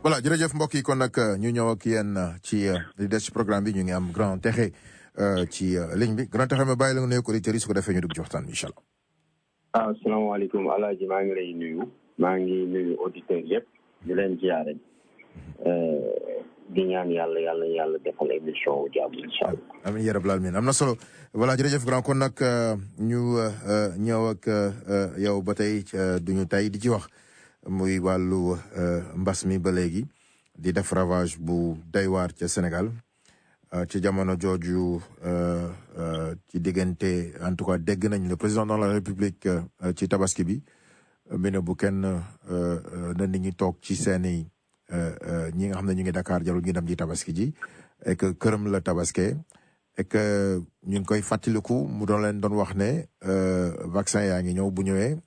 voilà jërëjëf mbokk yi kon nag ñu ñëw ak yéen ci li des ci programme bi ñu ngi am Grand Texé ci ligne bi Grand Texé ma bàyyi la nga nuyu auditeurs yi su ko defee ñu dugg ci waxtaan bi incha allah. asalaamaaleykum Alaaji maa ngi lay nuyu maa ngi nuyu auditeurs yëpp di leen ziare di ñaan yàlla defal émission wu jàmm incha allah. amiin yaa rabbal aalamiin am na solo voilà jërëjëf grand kon nag ñu ñëw ak yow ba tey duñu tey di ci wax muy wàllu mbas mi ba léegi di def ravage bu doy waar ca Sénégal ci jamono jooju ci diggante en tout cas dégg nañ le président de la République ci tabaski bi mi ne bu kenn na nit ñi toog ci seeni ñi nga xam ne ñu ngi Dakar jarul ñu dem ci tabaski ji et que këram la tabaske et que ñu ngi koy fàttaliku mu doon wax ne vaccin yaa ngi ñëw bu ñëwee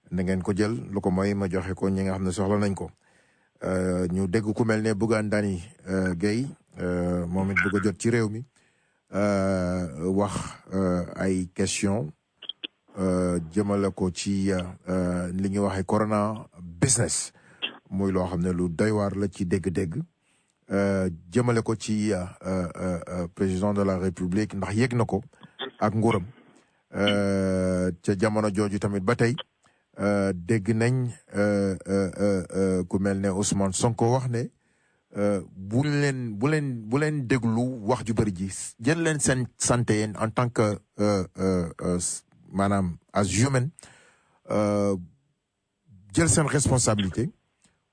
na ngeen ko jël lu ko mooy ma joxe ko ñi nga xam ne soxla nañ ko ñu dégg ku mel ne Bougane Dany Gueye moom it bëgg a jot ci réew mi wax ay question jëmale ko ci li ñuy waxee corona business muy loo xam ne lu doy waar la ci dégg-dégg jëmale ko ci président de la République ndax yëg na ko ak nguuram ca jamono jooju tamit ba tey dégg nañ ku mel ne Ousmane Sonko wax ne bu leen déglu wax ju bëri ji jël leen seen santé yéen en tant que maanaam as human jël seen responsabilité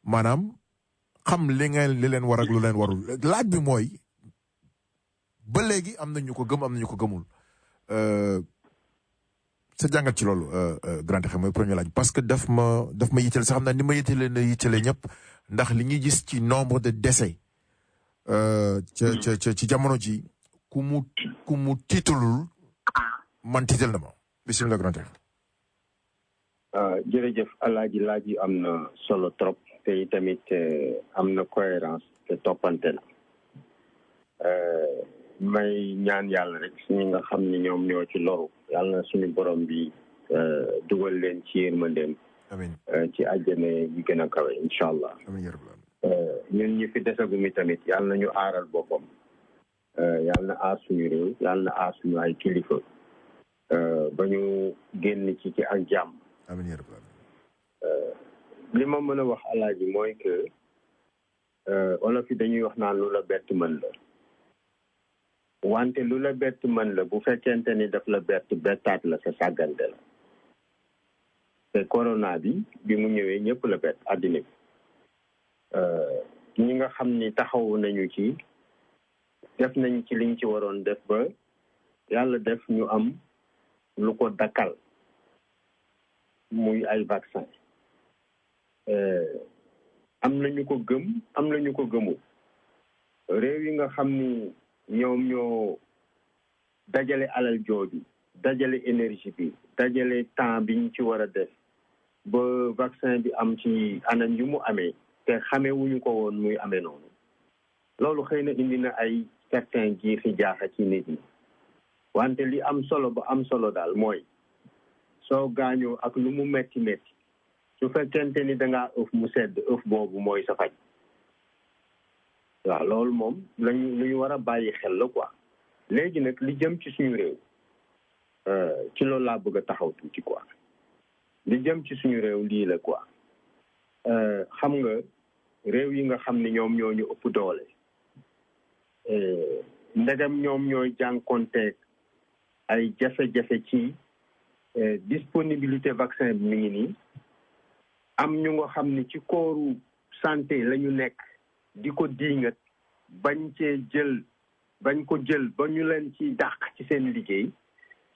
maanaam xam li leen war ak lu leen warul laaj bi mooy ba léegi am na ñu ko gëm am na ñu ko gëmul sa jàngat ci loolu Grand Texé mooy premier laaj parce que daf ma yitteel sax xam naa ni ma yittele na yittele ñëpp ndax li ñuy gis ci nombre de décès ci jamono ji ku mu tiitalul man tiital na ma bisimilah Grand Texé. jërëjëf Alaaji laaj yi am na solo trop te tamit am na cohérence te toppante na may ñaan yàlla rek ñi nga xam ne ñoom ñoo ci loru yàlla na suñu borom bi dugal leen ci yërmandeem ci àjjana yi gën a kawe incha allah ñun ñi fi desagu mi tamit yàlla na ñu aaral boppam yàlla na aar suñu réew yàlla na aar suñu ay kilifa ba ñu génn ci ak jàmm li ma mën a wax Alaaji mooy que olof yi dañuy wax naan lu la bett mën la wante lu la bett mën la bu fekkente ni daf la bettaat la sa sàggante la te corona bi mu ñëwee ñëpp la bett àddina bi ñi nga xam ni taxawu nañu ci def nañ ci liñ ci waroon def ba yàlla def ñu am lu ko dakkal muy ay vaccin am na ñu ko gëm am na ñu ko gëmul réew yi nga xam ni ñoom ñoo dajale alal jooju dajale énergie bi dajale temps bi ñu ci war a def ba vaccin bi am ci anam yu mu amee te xamee wuñu ko woon muy amee noonu loolu xëy na indi na ay certain jiixi jaaxa ci nit ñi wante li am solo ba am solo daal mooy soo gaañoo ak lu mu metti metti su fekkente ni dangaa ëf mu sedd ëf boobu mooy sa faj waaw loolu moom lu ñu war a bàyyi xel la quoi léegi nag li jëm ci suñu réew ci loolu laa bëgg a taxaw tuuti quoi li jëm ci suñu réew lii la quoi xam nga réew yi nga xam ne ñoom ñoo ñu ëpp doole ndegam ñoom ñooy jànkonteeg ay jafe-jafe ci disponibilité vaccin bi mi ngi nii am ñu nga xam ne ci kooru santé la ñu nekk di ko diingat bañ ko jël ba ñu leen ci dàq ci seen liggéey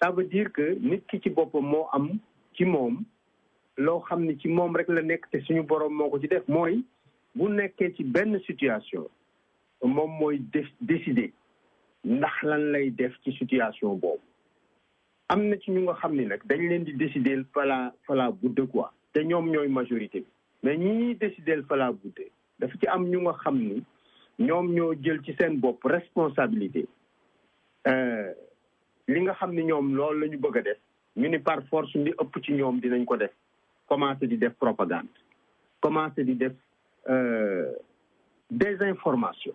ça veut dire que nit ki ci boppam moo am ci moom loo xam ne ci moom rek la nekk te suñu borom moo ko ci def mooy bu nekkee ci benn situation moom mooy décider ndax lan lay def ci situation boobu am na ci ñu nga xam ni nag dañ leen di décider fala budde quoi te ñoom ñooy majorité bi mais ñi décider fala budde dafa ci am ñu nga xam ni ñoom ñoo jël ci seen bopp responsabilité li nga xam ni ñoom loolu la ñu bëgg a def ñu ni par force li ëpp ci ñoom dinañ ko def commencé di def propagande commencé di def désinformation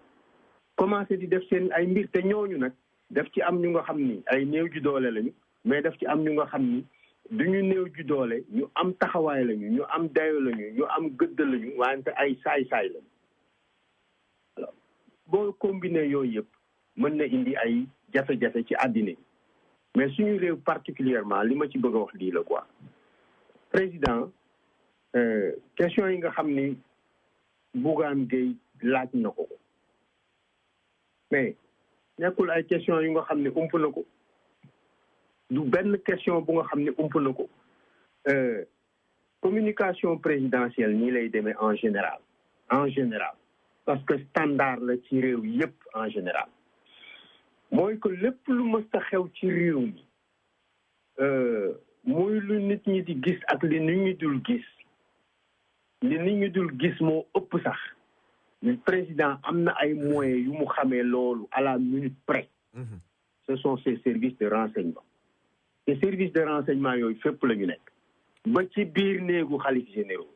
commencé di def seen ay mbir te ñooñu nag daf ci am ñu nga xam ni ay néew ju doole lañu mais daf ci am ñu nga xam ni duñu néew ju doole ñu am taxawaay lañu ñu am dayo lañu ñu am gëdd lañu wante ay saay-saay lañu alors boo combiné yooyu yëpp mën na indi ay jafe-jafe ci àddina bi mais suñu réew particulièrement li ma ci bëgg a wax lii la quoi président question yi nga xam ni Bougane Gueye laaj na ko mais nekkul ay question yu nga xam ne ump na ko du benn question bu nga xam ne ump na ko communication présidentielle nii lay demee en général parce que standard la ci réew yépp en général mooy que lépp lu mës a xew ci réew mi muy lu nit ñi di gis ak li nit ñi dul gis moo ëpp sax président am na ay moyens yu mu xamee loolu à la minute près ce sont ces services de renseignement te services de renseignement yooyu fépp la ñu nekk ba ci biir néegu xalif généraux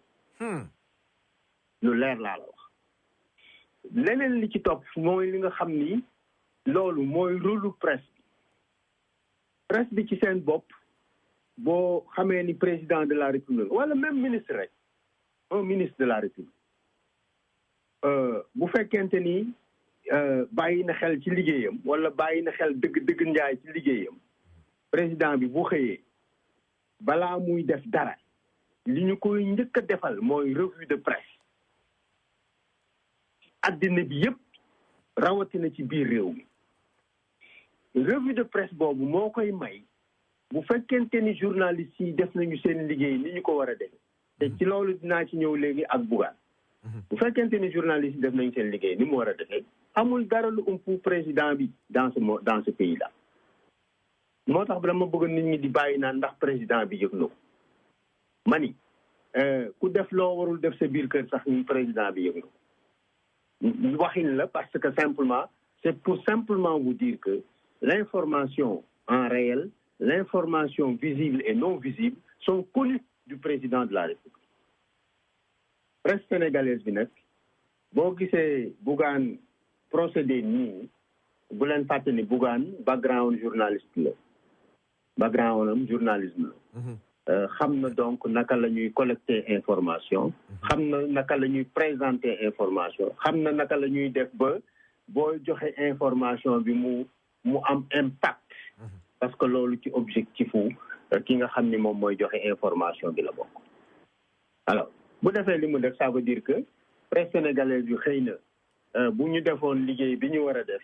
lu leer laa la wax leneen li ci topp mooy li nga xam ni loolu mooy rôlu presse bi ci seen bopp boo xamee ni président de la république wala même ministre rek un ministre de la république bu fekkente ni bàyyi na xel ci liggéeyam wala bàyyi na xel dëgg njaay ci liggéeyam président bi bu xëyee balaa muy def dara li ñu koy njëkk a defal mooy revue de presse addina bi yépp rawatina ci biir réew mi revue de presse boobu moo koy may bu fekkente ni journalistes yi def nañu seen liggéey ni ñu ko war a def te ci loolu dinaa ci ñëw léegi ak Bougane bu fekkente ni journalistes yi def nañu seen liggéey ni mu war a defee amul dara lu umpu président bi dans ce pays là moo tax dama bëgg nit ñi di bàyyi naan ndax président bi yëg na ko ma ni ku def loo warul def sa biir kër sax ni président bi yëg na ko waxin la parce que simplement c'est pour simplement vous dire que l'information en réel, l'information visible et non visible sont connues du président de la République. Presse sénégalaise bi nag boo gisee Bougane procédé nii bu leen fàtte ni Bougane background journaliste la background am journalisme la xam na donc naka la ñuy collecter information xam na naka la ñuy présenter information xam na naka la ñuy def ba booy joxe information bi mu am impact parce que loolu ci objectifu ki nga xam ni moom mooy joxe information bi la bokk alors bu defee li mu def ça veut dire que presse sénégalaise bi xëy na bu ñu defoon liggéey bi ñu war a def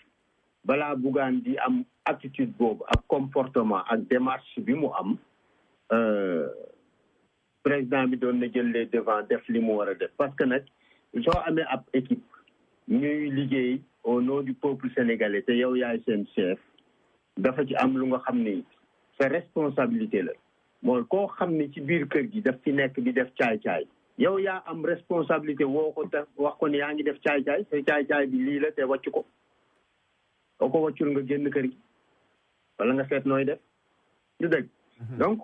balaa Bougane di am attitude boobu ak comportement ak démarche bi mu am président bi doon na jël les devants def li mu war a def parce que nag soo amee ab équipe ñuy liggéey au nom du peuple sénégalais te yow yaay seen chef dafa ci am lu nga xam ni sa responsabilité la mooy koo xam ni ci biir kër gi daf ci nekk di def caay-caay yow yaa am responsabilité woo ko te wax ko ni yaa ngi def caay-caay te caay-caay bi lii la te wàcc ko soo ko wàccul nga génn kër gi wala nga seet nooy def du dëgg donc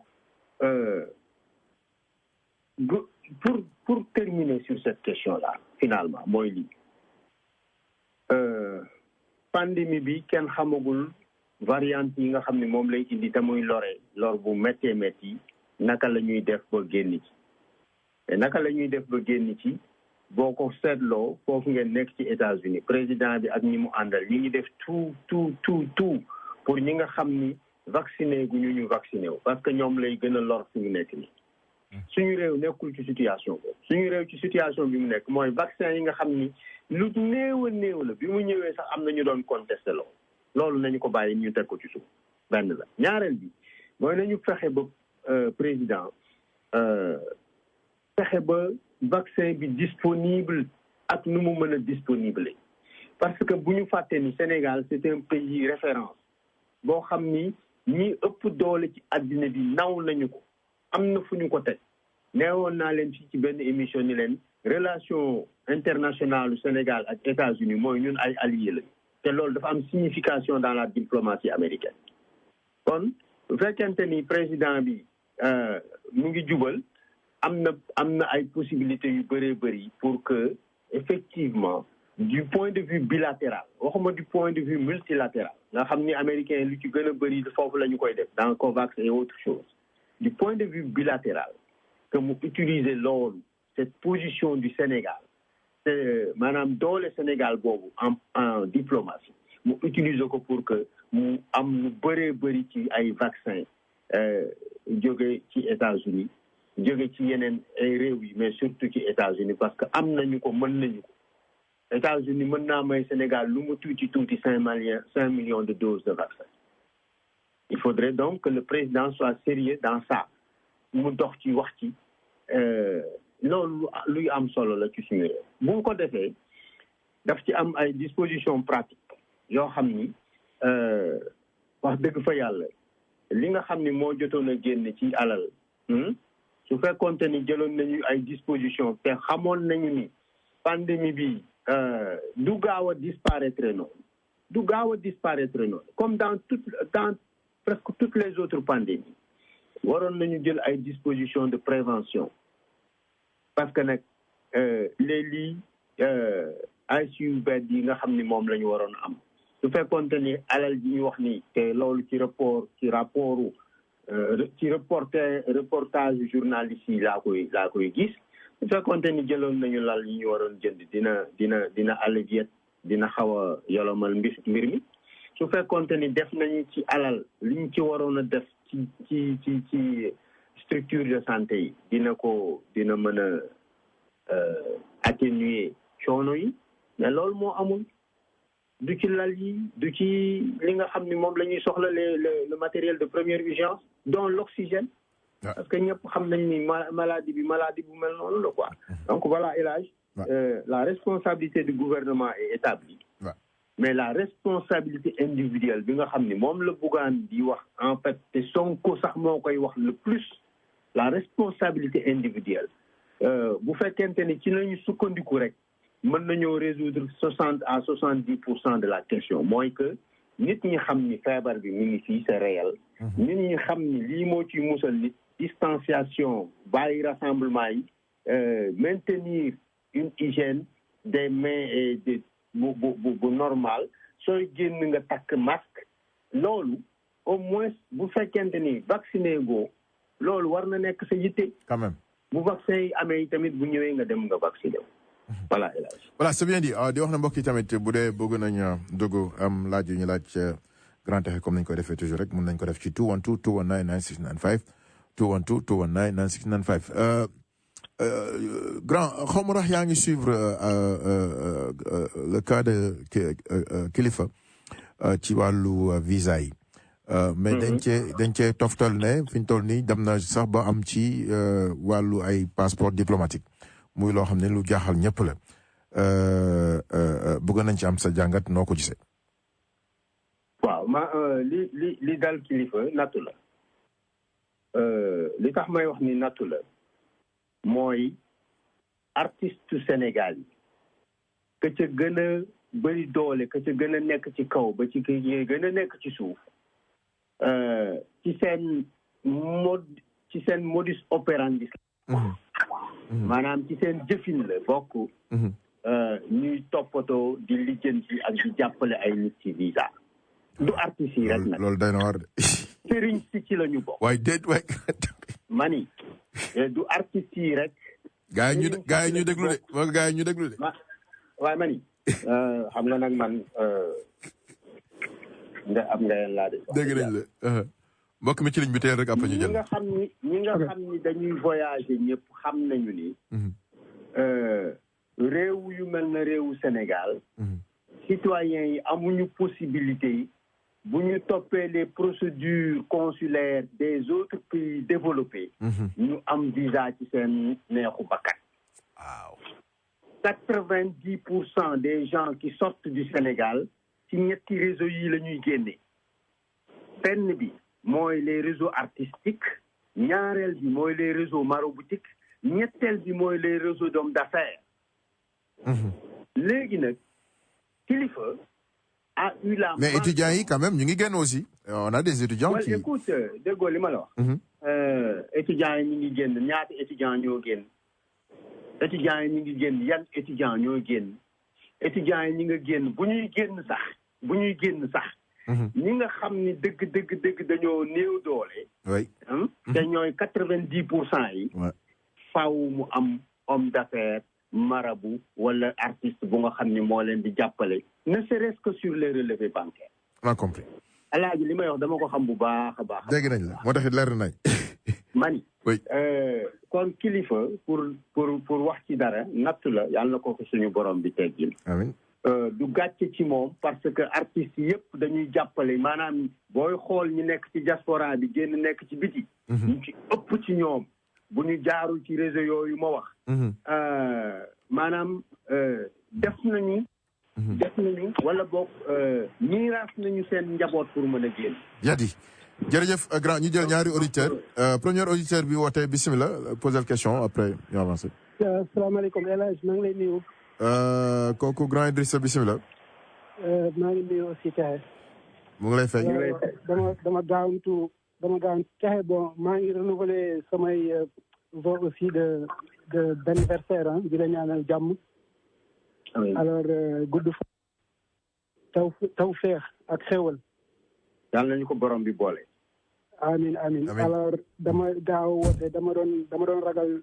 pour terminer sur cette question-là finalement mooy lii pandémie bi kenn xamagul variante yi nga xam ne moom lay indi te muy lor bu méttee métti naka la ñuy def ba génn ci te naka la ñuy def ba génn ci boo ko seetloo foofu ngeen nekk ci États-Unis président bi ak ñi mu àndal ñi ngi def tout pour ñi nga xam ni vacciné gu ñu vacciné wu parce que ñoom lay gën a lor fi mu nekk nii suñu réew nekkul ci situation boobu suñu réew ci situation bi mu nekk mooy vaccin yi nga xam ni lu néew la bi mu ñëwee sax am na ñu doon contesté loolu nañu ko bàyyi ñu teg ko ci suuf benn la ñaareel bi mooy nañu fexe ba président fexe ba vaccin bi disponible ak nu mu mën a disponible parce que bu ñu fàtte ni Sénégal c'est un pays référence boo xam ni ñi ëpp doole ci àddina bi naw nañu ko am na fu ñu ko teg neewoon naa leen fii ci benn émission ni leen relation internationale Sénégal ak États-Unis mooy ñun ay alliés lañu te loolu dafa am signification dans la diplomatie américaine kon bu fekkente ni président bi mu ngi jubal am na ay possibilités yu bëree bëri pour que effectivement du point de vue bilatéral waxuma du point de vue multilatéral nga xam ni américain lu ci gën a bëri foofu la ñu koy def dans COVAX et autres choses du point de vue bilatéral que mu utiliser loolu cette position du Sénégal maanaam doole Sénégal boobu en diplomatie mu utiliser ko pour que mu am lu bëree bëri ci ay vaccin jóge ci États-Unis jóge ci yeneen ay réew yi mais surtout ci États-Unis parce que am nañu ko mën nañu ko États-Unis mën naa may Sénégal lu mu tuuti 5 millions de doses de vaccin il faudrait donc que le président soit sérieux dans ça mu dox ci wax ci loolu luy am solo la ci suñu réew bu mu ko defee daf ci am ay dispositions pratiques yoo xam ni wax dëgg fa yàlla li nga xam ni moo jotoon a génn ci alal su fekkoonte ni jëloon nañu ay dispositions te xamoon nañu ni pandémie bi du gaaw a disparaître noonu comme dans presque toutes les autres pandémies waroon nañu jël ay dispositions de prévention parce que nag les lits ICU bed yi nga xam ni moom la ñu waroon am su fekkoonte ni alal ji ñu wax ni te loolu ci reportage journaliste yi laa koy gis su fekkoonte ni jëloon nañu lal yi ñu waroon jënd dina allévier dina xaw a yolomal mbir mi su fekkoonte ni def nañu ci alal li ñu ci waroon a def ci structure de santé yi dina mën a atténuer coono yi mais loolu moo amul du ci lal yi du ci li nga xam ni moom la ñuy soxla le matériel de première urgence dont l'oxygène parce que ñëpp xam nañ ni maladie bu mel noonu la quoi donc voilà El Hadj la responsabilité du gouvernement est établie mais la responsabilité individuelle bi nga xam ni moom la Bougane di wax en fait te Sonko sax moo koy wax le plus la responsabilité individuelle bu fekkente ni ci lañu sukkandiku rek mën nañoo résoudre 60 à 70% de la question mooy que nit ñi xam ni feebar bi mi ngi fii c'est réel nit ñi xam ni lii moo ci musal nit distanciation bàyyi rassemblement yi maintenir une hygiène des mains et bu normal sooy génn nga takk masque loolu au moins bu fekkente ni vacciné goo loolu war na nekk sa yitte quand même bu vaccin yi amee tamit bu ñëwee nga dem nga vacciné voilà El Hadj voilà c'est bien dit di wax na mbokk yi tamit bu dee bëgg nañ dugg am laaj yu ñu laaj Grand Texte comme nañ koy defee toujours rek mun nañ ko def ci 212 219 9695 212 219 9695 grand xaw ma tax yaa ngi suivre le cas de Kilifeu ci wàllu visa yi mais dañ cee toftal ne fi ñu toll nii dem na sax ba am ci wàllu ay passeport diplomatique muy loo xam ne lu jaaxal ñëpp la bëgg nañ ci am sa jàngat noo ko gisee. waaw li dal Kilifeu nattu la li tax may wax ni nattu la mooy artiste Sénégal yi ka ca gën a bëri doole ka ca gën a nekk ci kaw ba ci gën a nekk ci suuf ci seen modus operandi maanaam ci seen jëfin la bokk ñuy toppatoo di lijjanti ak di jàppale ay nit ci visa du artiste yi rek nag loolu day na war de sëriñ si ci la ñu bokk waaye déet waay mani du artiste yi rek gaa yi ñu déglu de moo gaa yi ñu déglu de waaye mani xam nga nag man nga am nga yeen laa de dégg nañ la mbokk mi ci ligne bi teel rek après ñu jël ñi nga xam ni dañuy voyager ñëpp xam nañu ni réew yu mel na réewu Sénégal citoyens yi amuñu possibilité yi bu ñu toppee les procédures consulaires des autres pays développés ñu am visa ci seen neexu bakkan waaw 90% des gens qui sortent du Sénégal ci ñetti réseaux yi la ñuy génne benn bi mooy les réseaux artistiques ñaareel bi mooy les réseaux maraboutiques ñetteel bi mooy les réseaux d'hommes d'affaires léegi nag Kilifeu a eu la mais étudiants yi quand même ñu ngi génn aussi on a des étudiants qui écoute déggoo li ma la wax étudiants yi ñu ngi génn ñaata étudiants ñoo génn étudiants yi ñu ngi génn yan étudiants ñoo génn étudiants yi ñi nga génn bu ñuy génn sax ñi nga xam ni dëgg dañoo néew doole. oui. te ñooy 90% yi. faaw mu am homme d'affaires marabout wala artiste bu nga xam ni moo leen di jàppale ne serait-ce que sur les relevés bancaires. on a compris. alaaji li may wax dama ko xam bu baax a baax. dégg nañ la moo taxit leer nañ. mani. oui. kon kilifa pour wax ci dara natt la yàlla na ko suñu borom bi teggil. amiin. du gàcce ci moom parce que artistes yëpp dañuy jàppale maanaam booy xool ñu nekk ci diaspora bi génn nekk ci biti. ñu ci ëpp ci ñoom bu ñu jaarul ci réseau yooyu ma wax. maanaam def nañu wala boog miiraas nañu seen njaboot pour mën a génn. Yadi jërëjëf grand ñu jël ñaari auditeur premier auditeur bi woote bisimilah poser question après ñu avancer. asalaamaaleykum El Hadj maa ngi lay nuyu. kooku grand Idrissa bisimilah. maa ngi nuyu aussi Tahe. mu ngi lay fay. dama gaawantu Tahe bon maa ngi renouveler samay vœux aussi de d'anniversaire ah di la ñaanal jàmm. alors gudd fa taw feex ak xéwal. yàlla nañu ko borom bi boole. amiin alors dama gaaw woote dama doon ragal.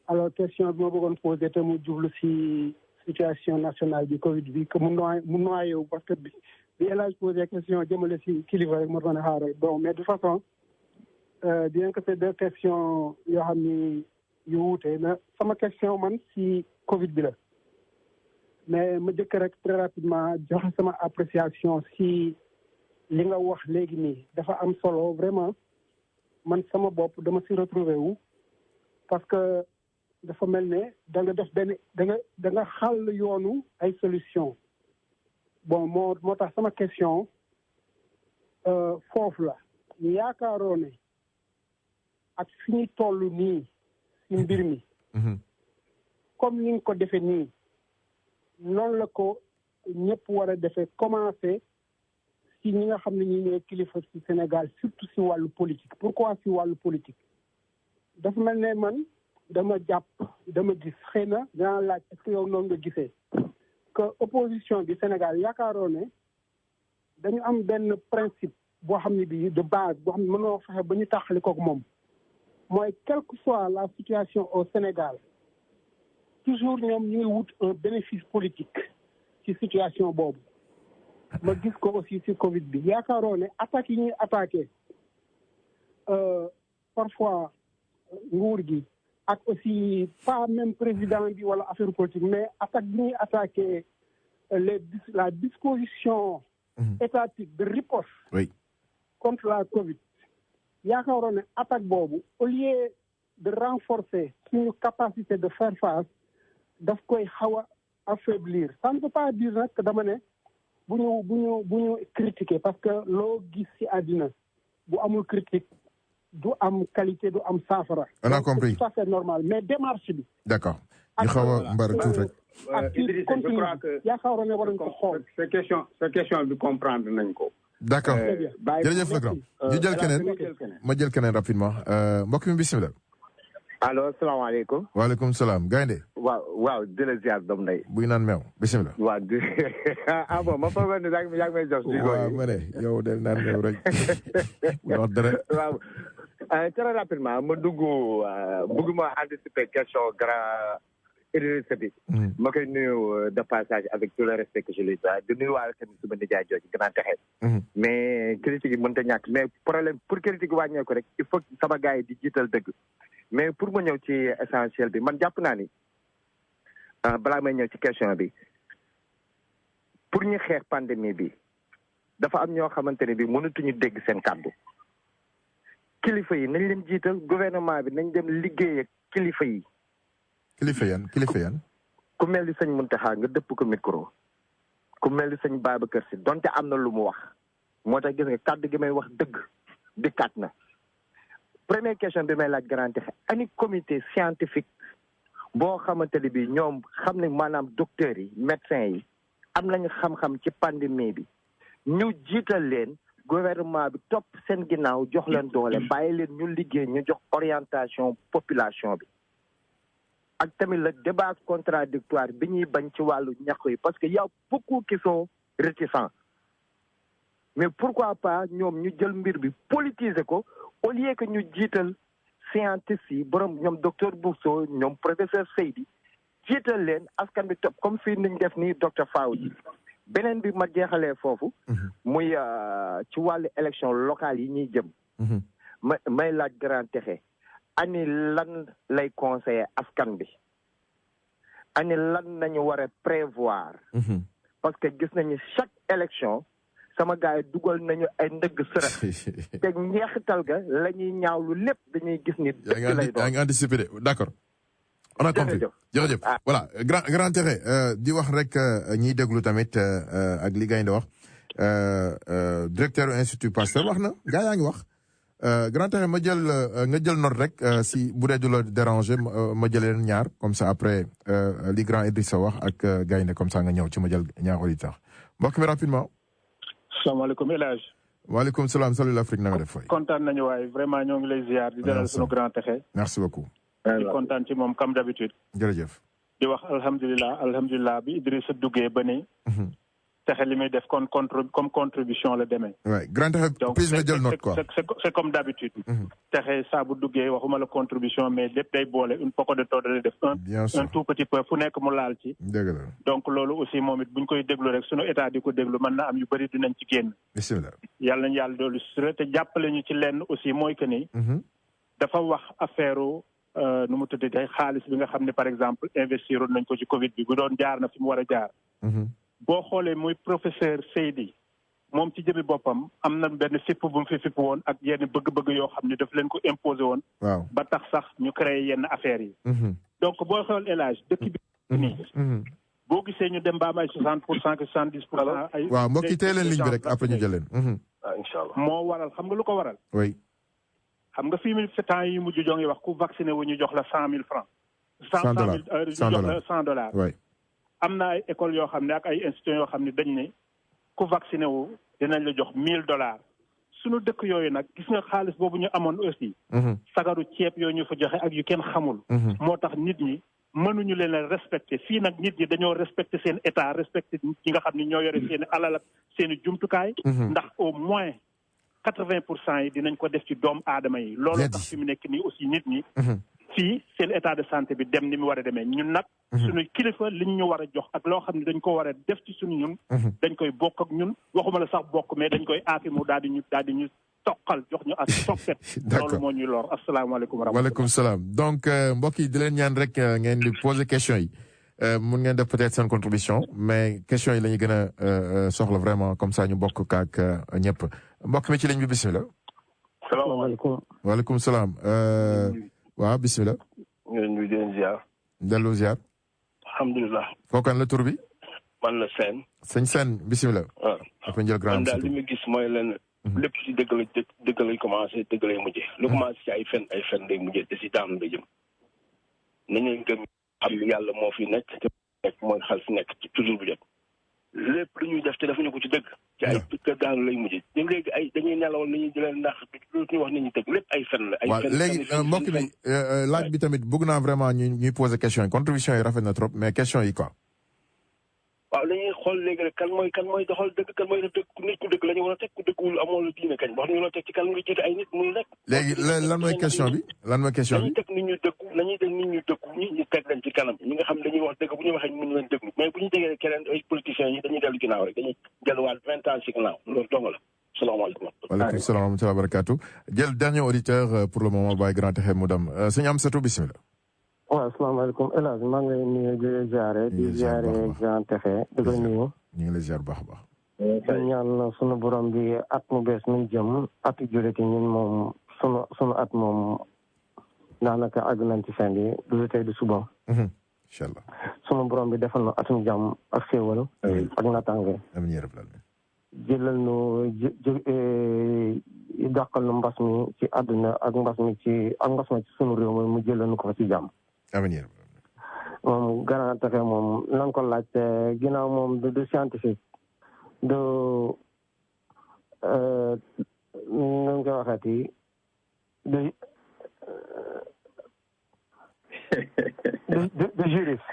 alors question bi ma bëggoon posé te mu jublu si situation nationale bi Covid bi que mu noyé wu parce que bi El Hadj posé question jëmale si kilifa rek ma doon xaaral bon mais de toute façon bien que c'est deux questions yoo xam ni yu wuute na sama question man si Covid bi la mais ma jëkk rek très rapidement joxe sama appréciation si li nga wax léegi nii dafa am solo vraiment man sama bopp dama si retrouvé wu parce que dafa mel ne da nga def benn da nga xàll yoonu ay solution bon moo tax sama question foofu la ñu yaakaaroo ne ak fi ñu toll nii ci mbir mi comme ni nga ko defee nii noonu la ko ñëpp war a defee commencé ci ñi nga xam ne ñi ñooy kilifa ci Sénégal surtout ci wàllu politique pourquoi ci wàllu politique dafa mel ne man dama gis xëy na dinaa laaj est-ce que yow noonu nga gisee que opposition bi Sénégal yaakaaroo ne dañu am benn principe boo xam ne bii de base boo xam ne mënoo fexe ba ñu taxali koog moom mooy quelle que soit la situation au Sénégal toujours ñoom ñu ngi wut un bénéfice politique ci situation boobu ma gis ko aussi ci Covid bi yaakaaroo ne attaques yi ñuy attaqué parfois nguur gi ak aussi pas même président bi wala affaire politique mais attaque bi ñuy attaqué la disposition étatique de riposte contre la Covid yaakaaroon ne attaque boobu au lieu de renforcer suñu capacité de faire face daf koy xaw a affaiblir ça ne veut pas dire nag dama ne bu ñu critiquer parce que loo gis ci àddina bu amul critique du am qualité du am saafara. on a compris c'est tout à fait normal mais démarche bi. d'accord ñu xaw a mbar tuuti rek. Idrissa je crois que yaakaaroon ne war nañu ko xool. sa question bi comprendre nañ ko. d'accord jërëjëf le grand ñu jël keneen ma jël keneen rapidement mbokk mi bisimilah. allo salaamaaleykum. waaleykum salaam gaynde. waaw di la ziar doom ndey. buy naan meew bisimilah. waaw di bon ma foogoon ne yaa ngi may jox. waaw ma ne yow del naan meew rek wax dara. waaw très rapidement ma dugg bëgguma anticiper question grand Idrissa bi. ma koy nuyu de passage avec tout le respect que je lui dois di nuyu waa tamit suma nijaay jooju grand texe. mais critique yi mënut a ñàkk mais problème pour critique wàññeeku rek il faut sama gars yi di jiital dëgg. mais pour ma ñëw ci essentiel bi man jàpp naa ni balaa may ñëw ci question bi pour ñu xeex pandémie bi dafa am ñoo xamante ne bi mënatuñu dégg seen kàddu kilifa yi nañ leen jiital gouvernement bi nañ dem liggéey ak kilifa yi. kilifa yan. ku mel ni sëñ Mountakha nga dëpp ko micro ku mel ni sëñ Babacar Sy donte am na lu mu wax moo tax gis nga kàddu gi may wax dëgg dikkaat na. première question bi may laaj garanti ani comité scientifique boo xamante ne bi ñoom xam ne maanaam docteurs yi médecins yi am nañu xam-xam ci pandémie bi ñu jiital leen gouvernement bi topp seen ginnaaw jox leen doole bàyyi leen ñu liggéey ñu jox orientation population bi ak tamit le débat contradictoire bi ñuy bañ ci wàllu ñàkk yi parce que y a beaucoup qui sont réticents mais pourquoi pas ñoom ñu jël mbir bi politiser ko au lieu que ñu jiital scientifiques yi borom ñoom docteur Bousso ñoom professeur Seydi jiital leen askan bi topp comme fii niñ def nii docteur Fawzi beneen bi ma jeexalee foofu muy ci wàllu élection locale yi ñuy jëm may laaj Grand Tékhé ani lan lay conseiller askan bi ani lan nañu war a prévoir parce que gis nañu chaque élection sama gars yi dugal nañu ay ndëgg sërëx te njeexital ga la ñuy ñaawlu lépp dañuy gis ni dëgg lay doon yaa ngi anticipé d'accord on a compris jërëjëf voilà Grand Tékhé di wax rek ñiy déglu tamit ak li Gaynde wax directeur institut Pasteur wax na gaa yaa ngi wax Grand Tékhé ma jël nga jël note rek si bu dee du la déranger ma jëlee leen ñaar comme ça après li grand Idrissa wax ak Gaynde comme ça nga ñëw ci ma jël ñaar auditeur mbokk mi rapidement. salaamaaleykum El Hadj. waaleykum salaam salut l'Afrique na nga def fay. kontaan nañu waaye vraiment ñoo ngi lay ziar di dalal sunu Grand Tékhé. merci beaucoup. di kontaan ci moom comme d'habitude. jërëjëf. di wax alhamdulilah bi Idrissa duggee ba ni. Tékhé li muy def comme contribution la demee. waay Grand Tékhé plus nga jël note quoi. c'est comme d'habitude. Tékhé saa bu duggee waxuma la contribution mais lépp day boole une poco de taux de def un tout petit peu fu nekk mu laal ci. dëgg la donc loolu aussi moom it buñ koy déglu rek sunu état di ko déglu mën na am yu bëri dinañ ci génn. bisimilah. yàlla nañu yàlla doolu sure te jàppale ñu ci lenn aussi mooy que ni. dafa wax affaire nu mu tuddee tey xaalis bi nga xam ne par exemple investiroon nañ ko ci Covid bi bu doon jaar na fi mu war a jaar. boo xoolee muy professeur Seydi moom ci jëmi boppam am na benn fipp bu mu fi fipp woon ak yenn bëgg-bëgg yoo xam ne daf leen ko imposé woon. waaw ba tax sax ñu créé yenn affaires yi. donc boo xool élage dëkk bi nii. boo gisee ñu dem ba am ay 60% que 70%. ay waaw mbokk yi tey leen ligne bi rek après ñu jël leen. incha allah moo waral xam nga lu ko waral. oui. xam nga fii mu temps yi mujj joo ngi wax ku vacciné wu ñu jox la 100 000 francs. 100 $. ñu jox la $100. oui. am na ay écoles yoo xam ne ak ay institutions yoo xam ne dañ ne ku vacciné wu dinañ la jox $1000. suñu dëkk yooyu nag gis nga xaalis boobu ñu amoon aussi. sagaru ceeb yooyu ñu fa joxe ak yu kenn xamul. moo tax nit ñi mënuñu leen a respecté fii nag nit ñi dañoo respecté seen état respecté nit ñi nga xam ne ñoo yore seen i alal ak seen i jumtukaay. ndax au moins 80% yi dinañ ko def ci doomu aadama yi. loolu tax fi mu nekk nii aussi nit ñi. fii seen état de santé bi dem ni mu war a demee ñun nag. suñu kilifa liñ ñu war a jox ak loo xam ne dañ ko war a def ci suñu ñun. dañ koy bokk ak ñun waxuma la sax bokk mais dañ koy aafimu daal di ñu toqal jox ñu ak soppet. d'accord loolu moo ñuy lor asalaamaaleykum wa rahmatulah. waaleykum salaam donc mbokk yi di leen ñaan rek ngeen di poser question yi mun ngeen def peut-être seen contribution mais question yi la ñu gën a soxla vraiment comme ça ñu bokk kaak ñëpp mbokk mi ci ligne bi bisimilah. salaamaaleykum. waaleykum salaam. waaw bisimilah. ngeen ñu leen ziar. dellu ziar. alhamdulilah. kooku la tur bi. man la Sène. sëñ Sène bisimilah. waaw dafa jël grand man daal li ma gis mooy leen. lépp ci dëgg lay commencé dëgg lay mujjee. lu commencé ci ay fen lay mujjee te si daanu la jëm. nañu gëm xam yàlla moo fi nekk te mooy xal fi nekk ci toujours bu jot. lépp lu ñuy def te defuñu ko ci dëgg. ci ay daanu lay mujjee. ñu léegi ay dañuy nelawal nit ñi di leen ndax lu ñu wax nit ñi dëgg lépp ay fen la. ay waaw léegi mbokk mi laaj bi tamit bëgg naa vraiment ñuy poser question yi contribution yi rafet na trop mais question yi quoi. waaw dañuy xool léegi rek kan mooy doxal dëgg kan mooy def dëgg nit ku dëgg la ñu war a teg ku dëggul amoo la diine kañ wax ñu la teg ci kan nga jiite ay nit mënul rek. léegi lan mooy question bi dañuy teg nit ñu dëggu nañuy teg nit ñu dëggu ñu teg leen ci kanam ñi nga xam dañuy wax dëgg bu ñu waxee ñu mën leen dëggu mais bu ñu tegee keneen ay politiciens yi dañuy dellu ginnaaw rek dañuy delluwaat 20 ans ci ginnaaw loolu dong la salaamaaleykum. waaleykum salaam wa rahmatulah barakatu jël dernier auditeur pour le moment Baye Grand Tékhé mu dem sëñ Amsatou bisimilah. waaw asalaamaaleykum El Hadj maa ngi lay nuyu di ziare Grand Tékhé di ko nuyu. ñu ngi lay ziar bu baax a baax. di ñaan sunu borom bi at mu bees mi jëm atu julliti ñun moom sunu at moom daanaka àgg nañ ci fin bi du tey du suba. incha allah. sunu borom bi defal na atum jàmm ak xéewal ak naataange. amiin yaa rabbal aalamiin. jëlal nu dàqal nu mbas mi ci àdduna ak mbas mi ci sunu réew mi mu jëlal nu ko fa ci jàmm. amiin yaa rabbal aalamiin. moom Grand Tékhé moom nan ko laaj ginnaaw moom du scientifique du nu nga ko waxeeti du de juriste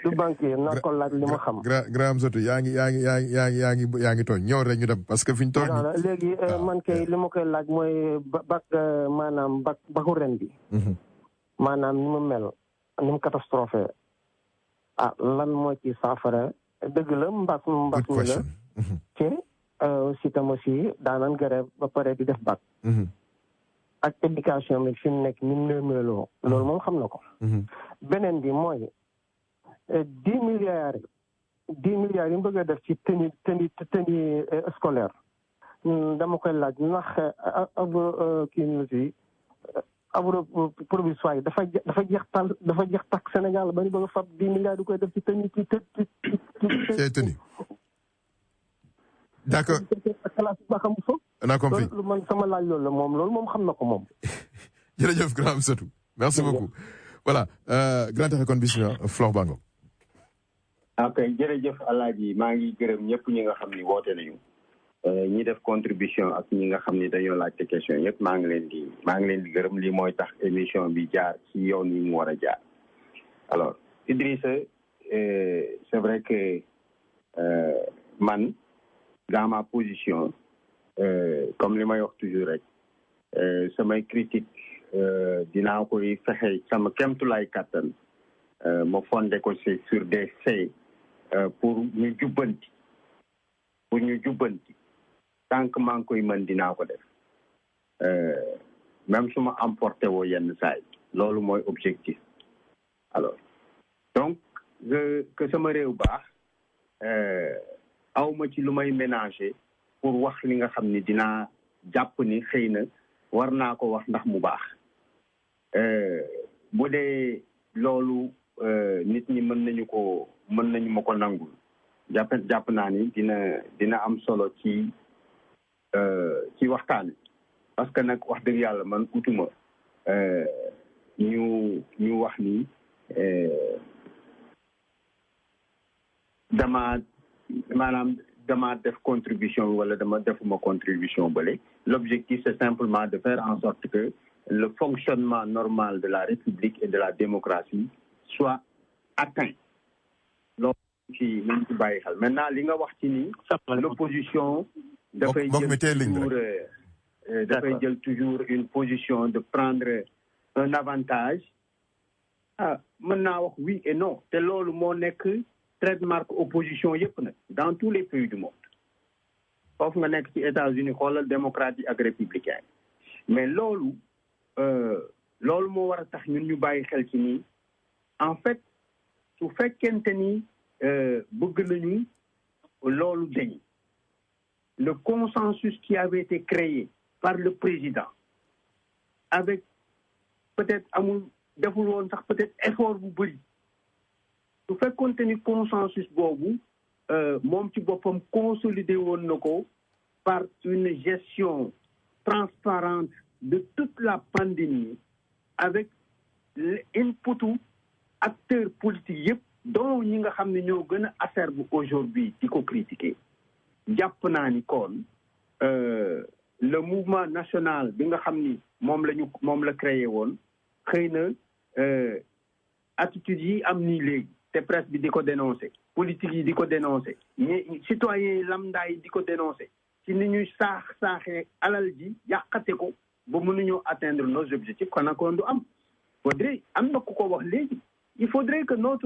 du banquier naa ko laaj li ma xam. grand Amsatou yaa ngi tooñ ñëw rek ñu dem parce que fi ñu toll nii. léegi man kay li ma koy laaj mooy bac maanaam bacu ren bi. maanaam ni mu mel ni mu catastrophe lan moo ci saafara dëgg la mbas mi la. te aussi tam aussi daanan grève ba pare di def bac. ak éducation bi fi mu nekk ni mu néeméeloo loolu moom xam na ko. beneen bi mooy 10 milliards yi mu bëgg a def ci tenue scolaire dama koy laaj ndax abro provisoire yi dafa jeex tak Sénégal ba ñu bëgg a fab 10 milliards di koy def ci tenue ci tenue. D'accord. On a compris. sama laaj loolu la moom xam na ko moom. jërëjëf grand Amsatou merci beaucoup. voilà grand kon bisimilah Flore Bango. ok jërëjëf Alaaji maa ngi gërëm ñëpp ñi nga xam ni woote nañu. ñi def contribution ak ñi nga xam ni dañoo laajte question yëpp maa ngi leen di gërëm lii mooy tax émission bi jaar ci yoon yi mu war a jaar. alors Idrissa c'est vrai que man dans ma position comme li may wax toujours rek samay critique dinaa koy fexe sama kemtulaay kàttan ma fondé ko sur des faits pour ñu jubbanti tant que maa ngi koy mën dinaa ko def même su ma emporté woo yenn saa yi loolu mooy objectif. alors donc que sama réew baax awma ci lu may ménager pour wax li nga xam ni dinaa jàpp ni xëy na war naa ko wax ndax mu baax bu dee loolu nit ñi mën nañu ma ko nangul jàpp naa ni dina am solo ci waxtaan wi parce que nag wax dëgg yàlla man utuma ñu wax ni dama def contribution wala dama defuma contribution bële. L'objectif c'est simplement de faire en sorte que le fonctionnement normal de la République et de la démocratie soit atteint. loolu ci nañ ci bàyyi xel maintenant li nga wax ci ni l'opposition dafay jël toujours une position de prendre un avantage mën naa wax oui et non te loolu moo nekk trademark opposition yëpp nag dans tous les pays du monde foofu nga nekk ci États-Unis xoolal démocrate yi ak républicain mais loolu moo war a tax ñun ñu bàyyi xel ci nii en fait su fekkente ni bëgg nañu loolu dañ le consensus qui avait été créé par le président avec peut-être deful woon sax peut-être effort bu bëri su fekkoonte ni consensus boobu moom ci boppam consolidé woon na ko par une gestion transparente de toute la pandémie avec l'inputu acteurs politiques yëpp dont ñi nga xam ne ñoo gën a acerbe aujourd'hui di ko critiquer jàpp naa ni kon le mouvement national bi nga xam ni moom la créé woon xëy na attitude yi am nii léegi te presse bi di ko dénoncer politique yi di ko dénoncer citoyens yi lambda yi di ko dénoncer ci ni ñuy saaxee alal ji yàqate ko ba mënuñoo atteindre nos objectifs xanaa kon du am faudrait am na ku ko wax léegi il faudrait que nos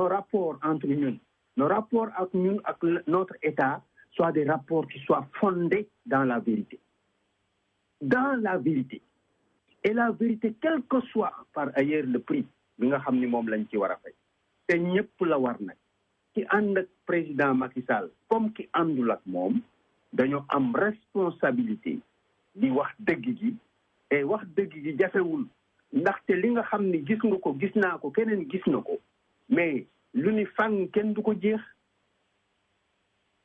rapports entre ñun nos rapports ak ñun ak notre État soient des rapports qui soient fondés dans la vérité et la vérité quel que soit par ailleurs le prix bi nga xam ni moom lañ ci war a fay te ñëpp la war nag ki ànd ak président Macky Sall comme ki àndul ak moom dañoo am responsabilité di wax dëgg gi et wax dëgg gi jafewul ndaxte li nga xam ni gis nga ko gis naa ko keneen gis na ko mais lu ni fang kenn du ko jeex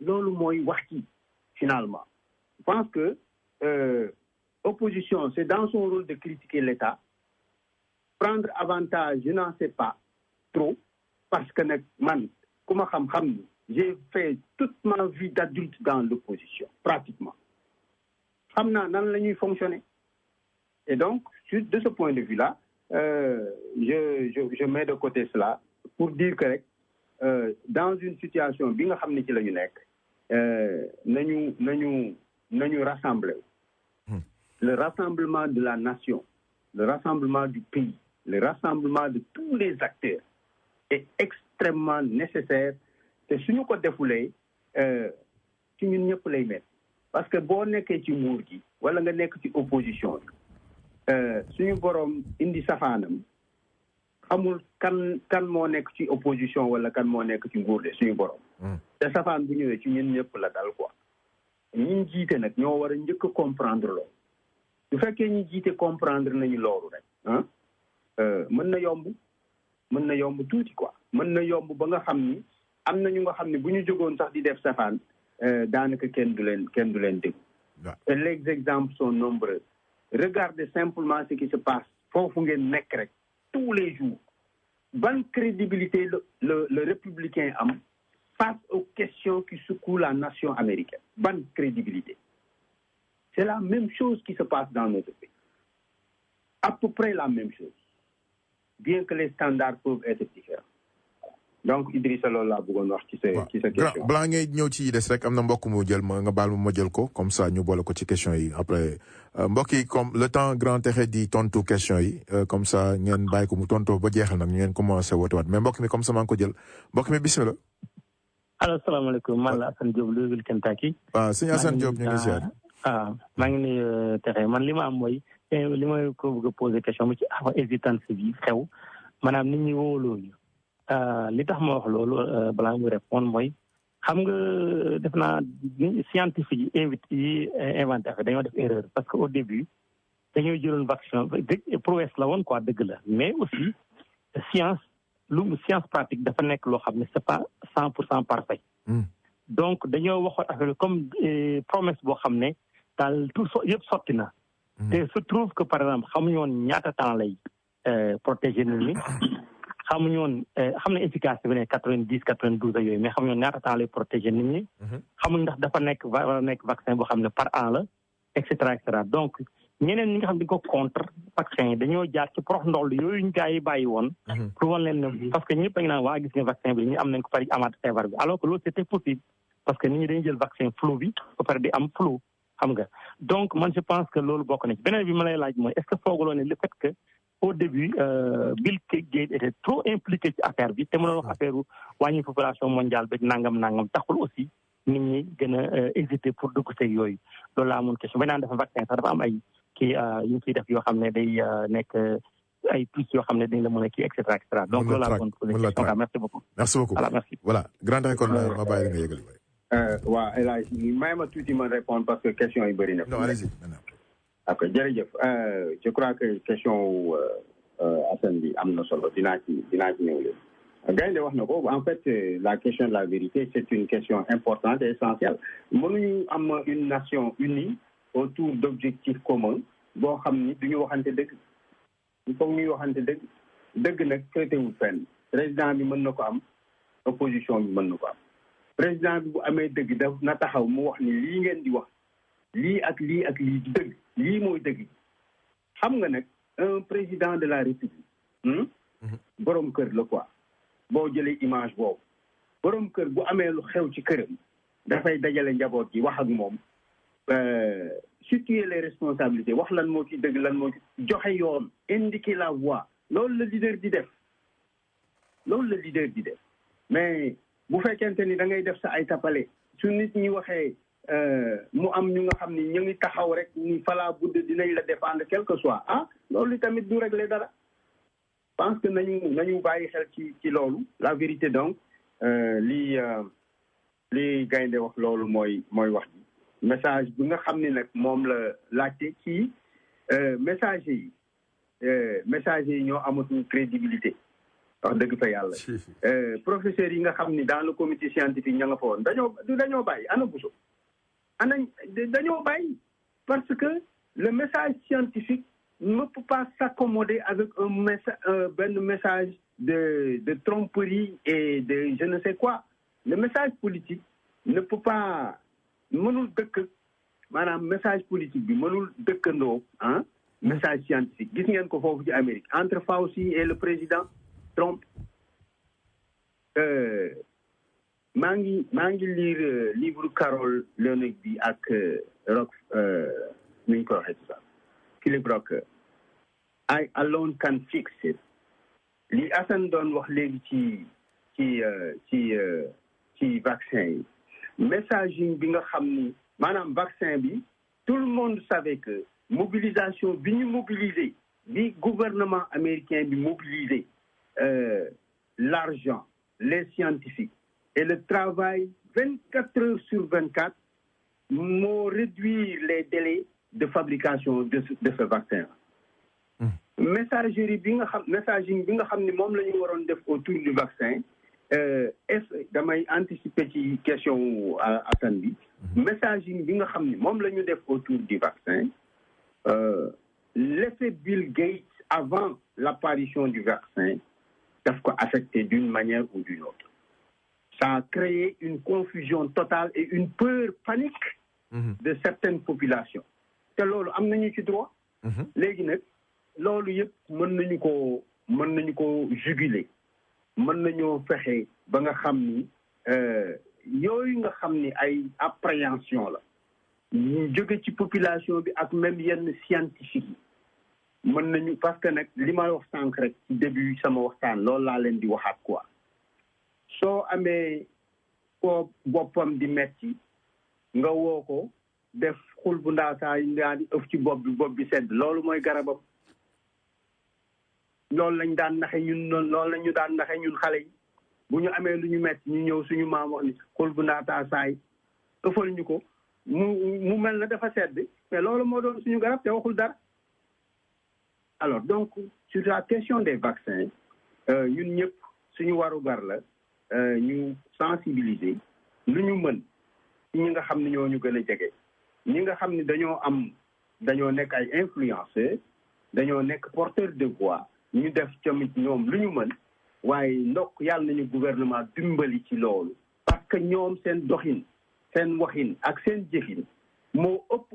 loolu mooy wax ci finalement je pense que opposition c'est dans son rôle de critiquer l'État prendre avantage je n'en sais pas trop parce que nag man ku ma xam-xam ni j'ai fait toute ma vie d'adulte dans l'opposition pratiquement xam naa nan la ñuy fonctionner et donc de ce point de vue là je mets de côté cela pour dire que dans une situation bi nga xam ne ci la ñu nekk nañu rassembler le rassemblement de la nation, le rassemblement du pays, le rassemblement de tous les acteurs est extrêmement nécessaire. te suñu ko defulee ci ñun ñëpp lay met parce que boo nekkee ci nguur gi wala nga nekk ci opposition suñu borom indi safaanam xamul kan moo nekk ci opposition wala kan moo nekk ci nguur de suñu borom te safaan bu ñëwee ci ñun ñëpp la dal quoi ñi jiite nag ñoo war a njëkk a comprendre loolu su fekkee ñi jiite comprendre nañu loolu rek mën na yomb tuuti quoi mën na yomb ba nga xam ni am na ñu nga xam ne bu ñu jógoon sax di def safaan daanaka kenn du leen dégg et les exemples sont nombreux. Regardez simplement ce qui se passe foofu ngeen nekk rek tous les jours ban crédibilité le républicain am face aux questions qui secouent la nation américaine. Bonne crédibilité. C'est la même chose qui se passe dans notre pays. À peu près la même chose. Bien que les standards peuvent être différents. Donc Idrissa loolu laa bëggoon wax ci sa question. balaa ngay ñëw ci des rek am na mbokk mu jël nga baal ma jël ko comme ça ñu boole ko ci question yi après mbokk yi comme le temps grand texe di tontu question yi comme ça ngeen bàyyi ko mu tontoo ba jeexal nag ngeen commencé woote waat mais mbokk mi comme ça maa ngi ko jël mbokk mi bismillah. allo salaamaaleykum man la Assane Diop Louisville Kentucky. waaw sëñ Assane Diop ñu ngi ziar. maa ngi nuyu texe man li ma am mooy li may ko bëgg a poser question bi ci hésitance bi xew maanaam nit ñi wóolooñu li tax ma wax loolu balaa muy répondre mooy xam nga def naa scientifique yi inventé affaire dañoo def erreur parce que au début dañoo jëloon vaccin prouesse la woon quoi dëgg la mais aussi science pratique dafa nekk loo xam ne c'est pas 100% parfait. Donc dañoo waxoon affaire comme promesse boo xam ne daal tout yëpp sotti na. te se trouve que par exemple xamuñu woon ñaata temps lay protéger nit ñi. xamuñu woon xam na efficacité bi ne 90 92 ak yooyu mais xamuñu woon ñaata temps lay protéger nit ñi. xamuñ ndax dafa nekk vaccin boo xam ne par an la et cetera donc ñeneen ñi nga xam ne dañ ko contre vaccin yi dañoo jaar ci prox ndoll yooyu ñu gars yi bàyyi woon. pour wan leen ne parce que ñëpp dañu naan waa gis nga vaccin bi ñu am nañ ko pare amaat feebar bi alors que loolu c'était possible parce que nit ñi dañuy jël vaccin flu bi ba pare di am flu xam nga donc man je pense que loolu bokk na ci beneen bi ma lay laaj mooy est-ce que foogaloo ne le fait que au début Bill Gates était trop impliqué ci affaire bi te mënoon wax affaire wàññi population mondiale bi nangam taxul aussi nit ñi gën a hésiter pour dugg seeg yooyu loolu laa amoon question ba naan dafa vaccin sax dafa am ay kii yu ñu ciy def yoo xam ne day nekk ay plus yoo xam ne dañ la mën a kii et cetera donc loolu laa amoon question merci beaucoup. merci beaucoup voilà grand école ma bàyyi la nga yëgal. waaw El Hadj may ma tuuti ma répondre parce que question yi bëri na. non allez-y. ok jërëjëf je crois que question Assane bi am na solo dinaa ci ñëw léegi. Gaynde wax na ko en fait la question de la vérité c'est une question importante et essentielle mënuñu am une nation unie autour d'objectifs communs boo xam ni duñu waxante dëgg il faut ñuy waxante dëgg nag traité wul fenn président bi mën na ko am opposition bi mën na ko am président bi bu amee dëgg daf na taxaw mu wax ni lii ngeen di wax lii ak lii ak lii dëgg lii mooy dëgg xam nga nag un président de la république borom kër la quoi boo jëlee image boobu borom kër bu amee lu xew ci këram dafay dajale njaboot gi wax ak moom situer les responsabilités wax lan moo ci dëgg lan moo ci joxe yoon indiquer la voie loolu la leader di def mais bu fekkente ni da ngay def sa ay tapale su nit ñi waxee mu am ñu nga xam ni ñu ngi taxaw rek ni fala budd dinañ la défendre quel que soit loolu tamit du régler dara pense que nañu bàyyi xel ci loolu la vérité donc li gaynde wax loolu mooy wax ji message bi nga xam ni nag moom la laajte ci messager yi ñoo amatul crédibilité wax dëgg fa yàlla professeurs yi nga xam ni dans le comité scientifique ña nga fa woon dañoo bàyyi ana buso dañoo bàyyi parce que le message scientifique ne peut pas s'accommoder avec un message de tromperie et de je ne sais quoi. Le message politique ne peut pas mënul dëkk maanaam message politique bi mënul dëkkandoo message scientifique gis ngeen ko foofu ci Amérique entre Fauci et le président Trump. maa ngi lire livre Carol Leonard bi ak Rock nu ñu ko waxee sax Philip Rocker I alone can fix it li Assane doon wax léegi ci vaccin yi messaging bi nga xam ni maanaam vaccin bi tout le monde savait que mobilisation bi ñu mobiliser bi gouvernement américain bi mobiliser l'argent les scientifiques et le travail 24 heures sur 24 moo réduire les délais de fabrication de ce vaccin. Messaging bi nga xam ni moom la ñu waroon def autour du vaccin damay anticiper ci question Assane bi messaging bi nga xam ni moom la ñu def autour du vaccin l'effet Bill Gates avant l'apparition du vaccin daf ko affecté d'une manière ou d'une autre. Ça a créé une confusion totale et une peur panique de certaines populations. te loolu am nañu ci droit. léegi nag loolu yëpp mën nañu ko juguler mën nañoo fexe ba nga xam ni yooyu nga xam ni ay appréhension la ñu jóge ci population bi ak même yenn scientifique yi mën nañu parce que nag li ma wax sànq rek ci début sama waxtaan loolu laa leen di waxaat quoi soo amee ko boppam di metti nga woo ko def xul bu ndaataa yi ngaa di ëf ci bopp bi sedd loolu mooy garabam loolu lañ daan naxe ñun loolu lañu daan naxe ñun xale yi bu ñu amee lu ñu metti ñu ñëw suñu maam wax ni xul bu ndaataa saay ëfal ñu ko mu mel na dafa sedd mais loolu moo doon suñu garab te waxul dara. Alors donc sur la question des vaccins ñun ñëpp suñu warugar la ñu sensibiliser lu ñu mën ci ñi nga xam ne ñoo ñu gën a jege ñi nga xam ne dañoo nekk ay influenceurs dañoo nekk porteur de voix ñu def tamit ñoom lu ñu mën waaye ndokk yàlla nañu gouvernement dimbali ci loolu parce que ñoom seen doxin seen waxin ak seen jëfin moo ëpp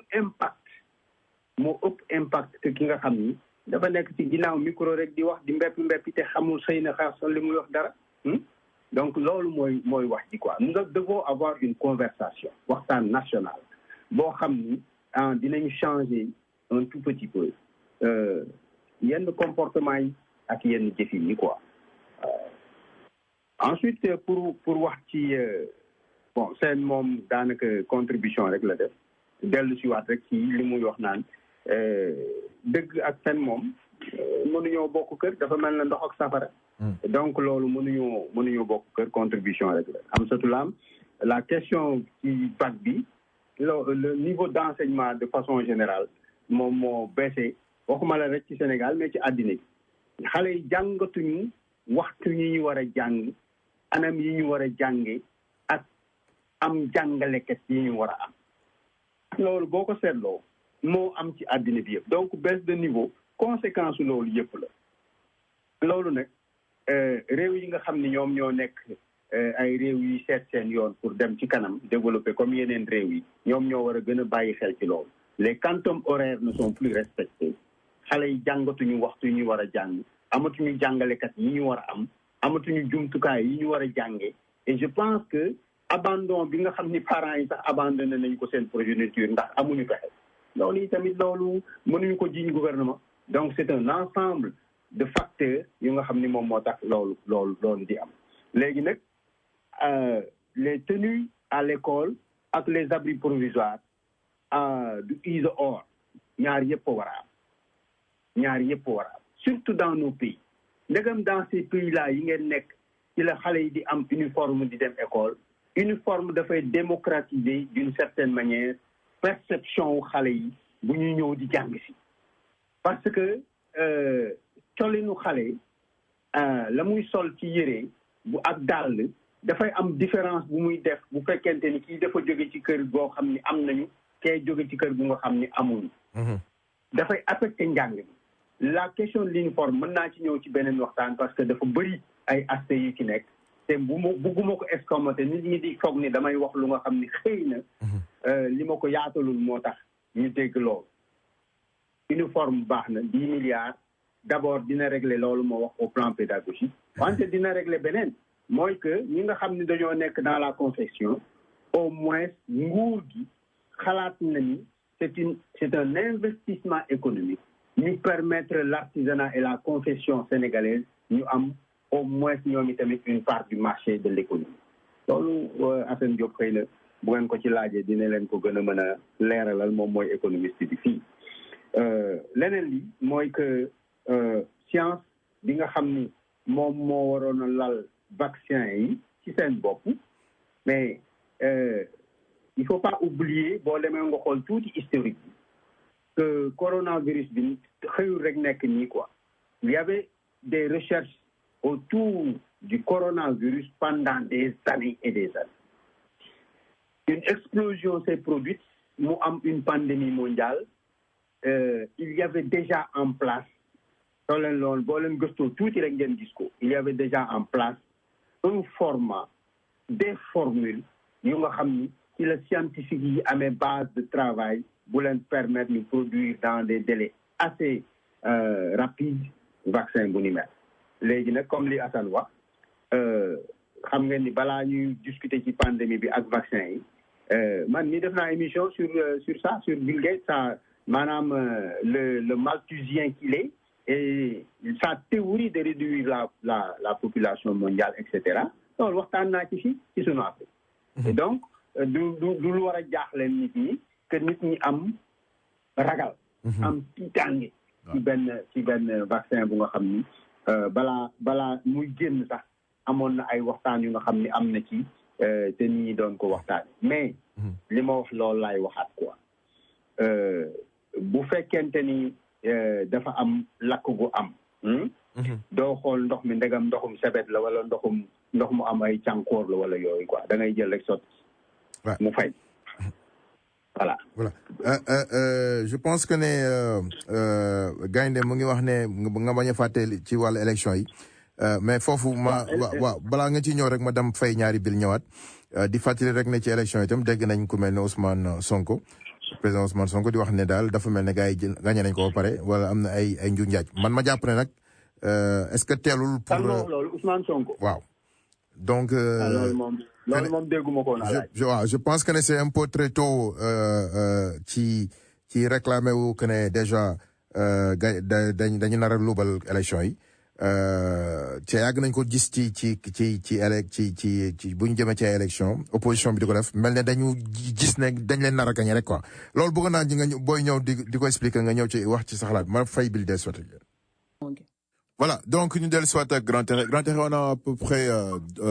impact que ki nga xam ni dafa nekk ci ginnaaw micro rek di wax di mbeppi te xamul xëy na xaar li muy wax dara donc loolu mooy wax ji quoi nous devons avoir une conversation waxtaan national boo xam ni dinañu changer un tout petit peu yenn comportement yi ak yenn jëfin yi quoi ensuite pour wax ci bon seen moom daanaka contribution rek la def dellu si waat rek ci li muy wax naan dëgg ak fen moom mënuñoo bokk kër dafa mel na ndox ak safara donc loolu mënuñoo bokk kër contribution rek la am satulaam la question ci bac bi le niveau d'enseignement de façon générale moom moo baissé waxuma la rek ci Sénégal mais ci àddina bi xale yi jàngatuñu waxtu yi ñu war a jàng anam yi ñu war a jànge ak am jàngalekat yi ñu war a am loolu boo ko seetloo moo am ci àddina bi yëpp donc baisse de niveau conséquence loolu yëpp la loolu nag réew yi nga xam ni ñoom ñoo nekk ay réew yi seet seen yoon pour dem ci kanam développer comme yeneen réew yi ñoom ñoo war a gën a bàyyi xel ci loolu les quantum horaires ne sont plus respectés xale yi jàngatuñu waxtu yi ñu war a jàng amatuñu jàngalekat yi ñu war a am amatuñu jumtukaay yi ñu war a jànge et je pense que abandon bi nga xam ni parents yi sax abandonné nañu ko seen progéniture ndax amuñu pexe loolu yi tamit loolu mënuñu ko jiiñ gouvernement donc c'est un ensemble de facteurs yu nga xam ni moom moo tax loolu di am léegi nag les tenues à l'école ak les abris provisoires du ISE or ñaar yëpp a war a am surtout dans nos pays ndegam dans ces pays là yi ngeen nekk ci la xale yi di am uniforme di dem école uniforme dafay démocratiser d'une certaine manière perception wu xale yi bu ñuy ñëw di jàng si parce que colinu xale la muy sol ci yére bu ak dàll dafay am différence bu muy def bu fekkente ni kii dafa jóge ci kër goo xam ni am nañu kay jóge ci kër gu nga xam ni amuñu dafay affecté njàng bi la question de l'uniforme mën naa ci ñëw ci beneen waxtaan parce que dafa bëri ay aspects yu ci nekk te bugguma ko escamoter nit ñi di foog ni damay wax lu nga xam ni xëy na li ma ko yaatalul moo tax ñu dégg loolu uniforme baax na 10 milliards d'abord dina régler loolu moo wax au plan pédagogique wante dina régler beneen mooy que ñi nga xam ne dañoo nekk dans la confection au moins nguur gi xalaat na ni c'est un investissement économique ñu permettre l'artisanat et la confection sénégalaise ñu am au moins ñoom tamit une part du marché de l'économie loolu Assane Diop xëy na bu ngeen ko ci laajee dina leen ko gën a mën a leeralal moom mooy économiste bi fii leneen li mooy que science bi nga xam ni moom moo waroon a lal vaccin yi ci seen bopp mais il faut pas oublier boo demee nga xool tuuti historique bi que coronavirus bi xëyul rek nekk nii quoi il y avait des recherches autour du coronavirus pendant des années et des années. Une explosion s'est produite, nous avons une pandémie mondiale. Il y avait déjà en place, il y avait déjà en place un format, des formules, qui le scientifique à mes bases de travail pour leur permettre de produire dans des délais assez rapides vaccin bonimètre. Léegi nag comme li Assane wax xam ngeen ni balaa ñuy discuter ci pandémie bi ak vaccin yi man ni def naa émission sur ça sur Bill Gates ça maanaam le malthusien qu'il est et sa théorie de réduire la population mondiale et cetera loolu waxtaan naa ci fii ci sunu Afrique et donc du lu war a jaaxle nit ñi que nit ñi am ragal am tiitaange ci benn vaccin bu nga xam ni balaa muy génn sax amoon na ay waxtaan yu nga xam ni am na ci te ñi doon ko waxtaan mais li ma wax loolu laay waxaat quoi bu fekkente ni dafa am lakk gu am doo xool ndox mi ndegam ndoxum sebet la wala ndox mu am ay cànkoor la wala yooyu quoi da ngay jël rek sotti mu fay voilà. Je pense que ne gaynde mu ngi wax ne nga bañ a fàtte ci wàllu élection yi mais foofu waaw balaa nga ci ñëw rek ma dem fay ñaari bil ñëwaat di fàttali rek ne ci élection yi itam dégg nañ ku mel ne Ousmane Sonko président Ousmane Sonko di wax ne daal dafa mel ne gars yi gagné nañ ko ba pare wala am na ay nju njaaj man ma jàpp ne nag est-ce que teelul pour loolu Ousmane Sonko waaw donc loolu moom dégguma ko je pense que c'est un peu très tôt ci réclamer wu que ne déjà dañu nar a luubal élection yi te yàgg nañ ko gis ci bu ñu jëmee ci élection opposition bi di ko def mel ne dañu gis ne dañ leen nar a gagné rek quoi loolu bëgg naa nga booy ñëw di ko expliquer nga ñëw ci wax ci sa xalaat ma fay bil des sotti. Voilà, donc ñu dellu soit ak Grand Terre on a à peu près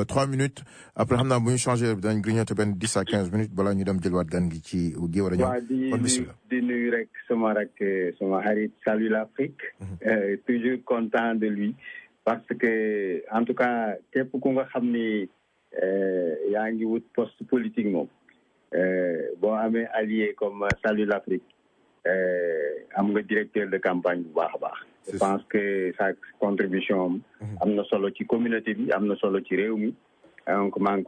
3 minutes après xam naa bu ñu changé dañ grignoter benn 10 à 15 minutes balaa ñu dem jëlwaat gan gi ci gi war a ñëw. Kon bismillah. di nuyu rek sama xarit Salut l'Afrique. Toujours content de lui parce que en tout cas képp ku nga xam ni yaa ngi wut poste politique moom boo amee allié comme Salut l'Afrique am nga directeur de campagne bu baax a baax. Je pense que sa contribution am na solo ci communauté bi am na solo ci réew mi donc maa ngi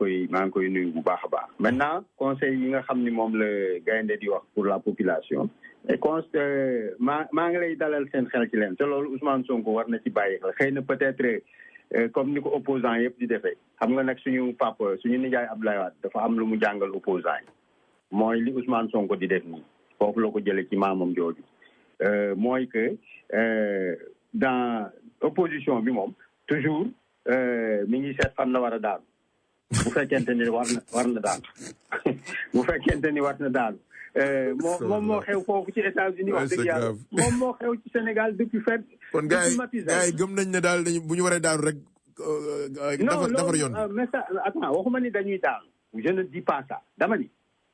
koy nuyu bu baax a baax. Maintenant conseil yi nga xam ni moom la gaynde di wax pour la population et maa ngi lay dalal seen xel ci leen te loolu Ousmane Sonko war na ci bàyyi xel xëy na peut-être comme ni ko opposant yëpp di defee xam nga nag suñu papa suñu nijaay Abdoulaye Wade dafa am lu mu jàngal opposant yi mooy li Ousmane Sonko di def nii foofu la ko jëlee ci maamam jooju mooy que dans opposition bi moom toujours mi ngi seet fan la war a daanu bu fekkente ni war na daanu bu fekkente ni war na daanu moom moo xew foofu ci États-Unis wax dëgg yàlla moom moo xew ci Sénégal depuis fait kon gars yi gëm nañ ne daal bu ñu waree daanu rek dafa yoon message attends waxuma ni dañuy daanu je ne dis pas ça dama ni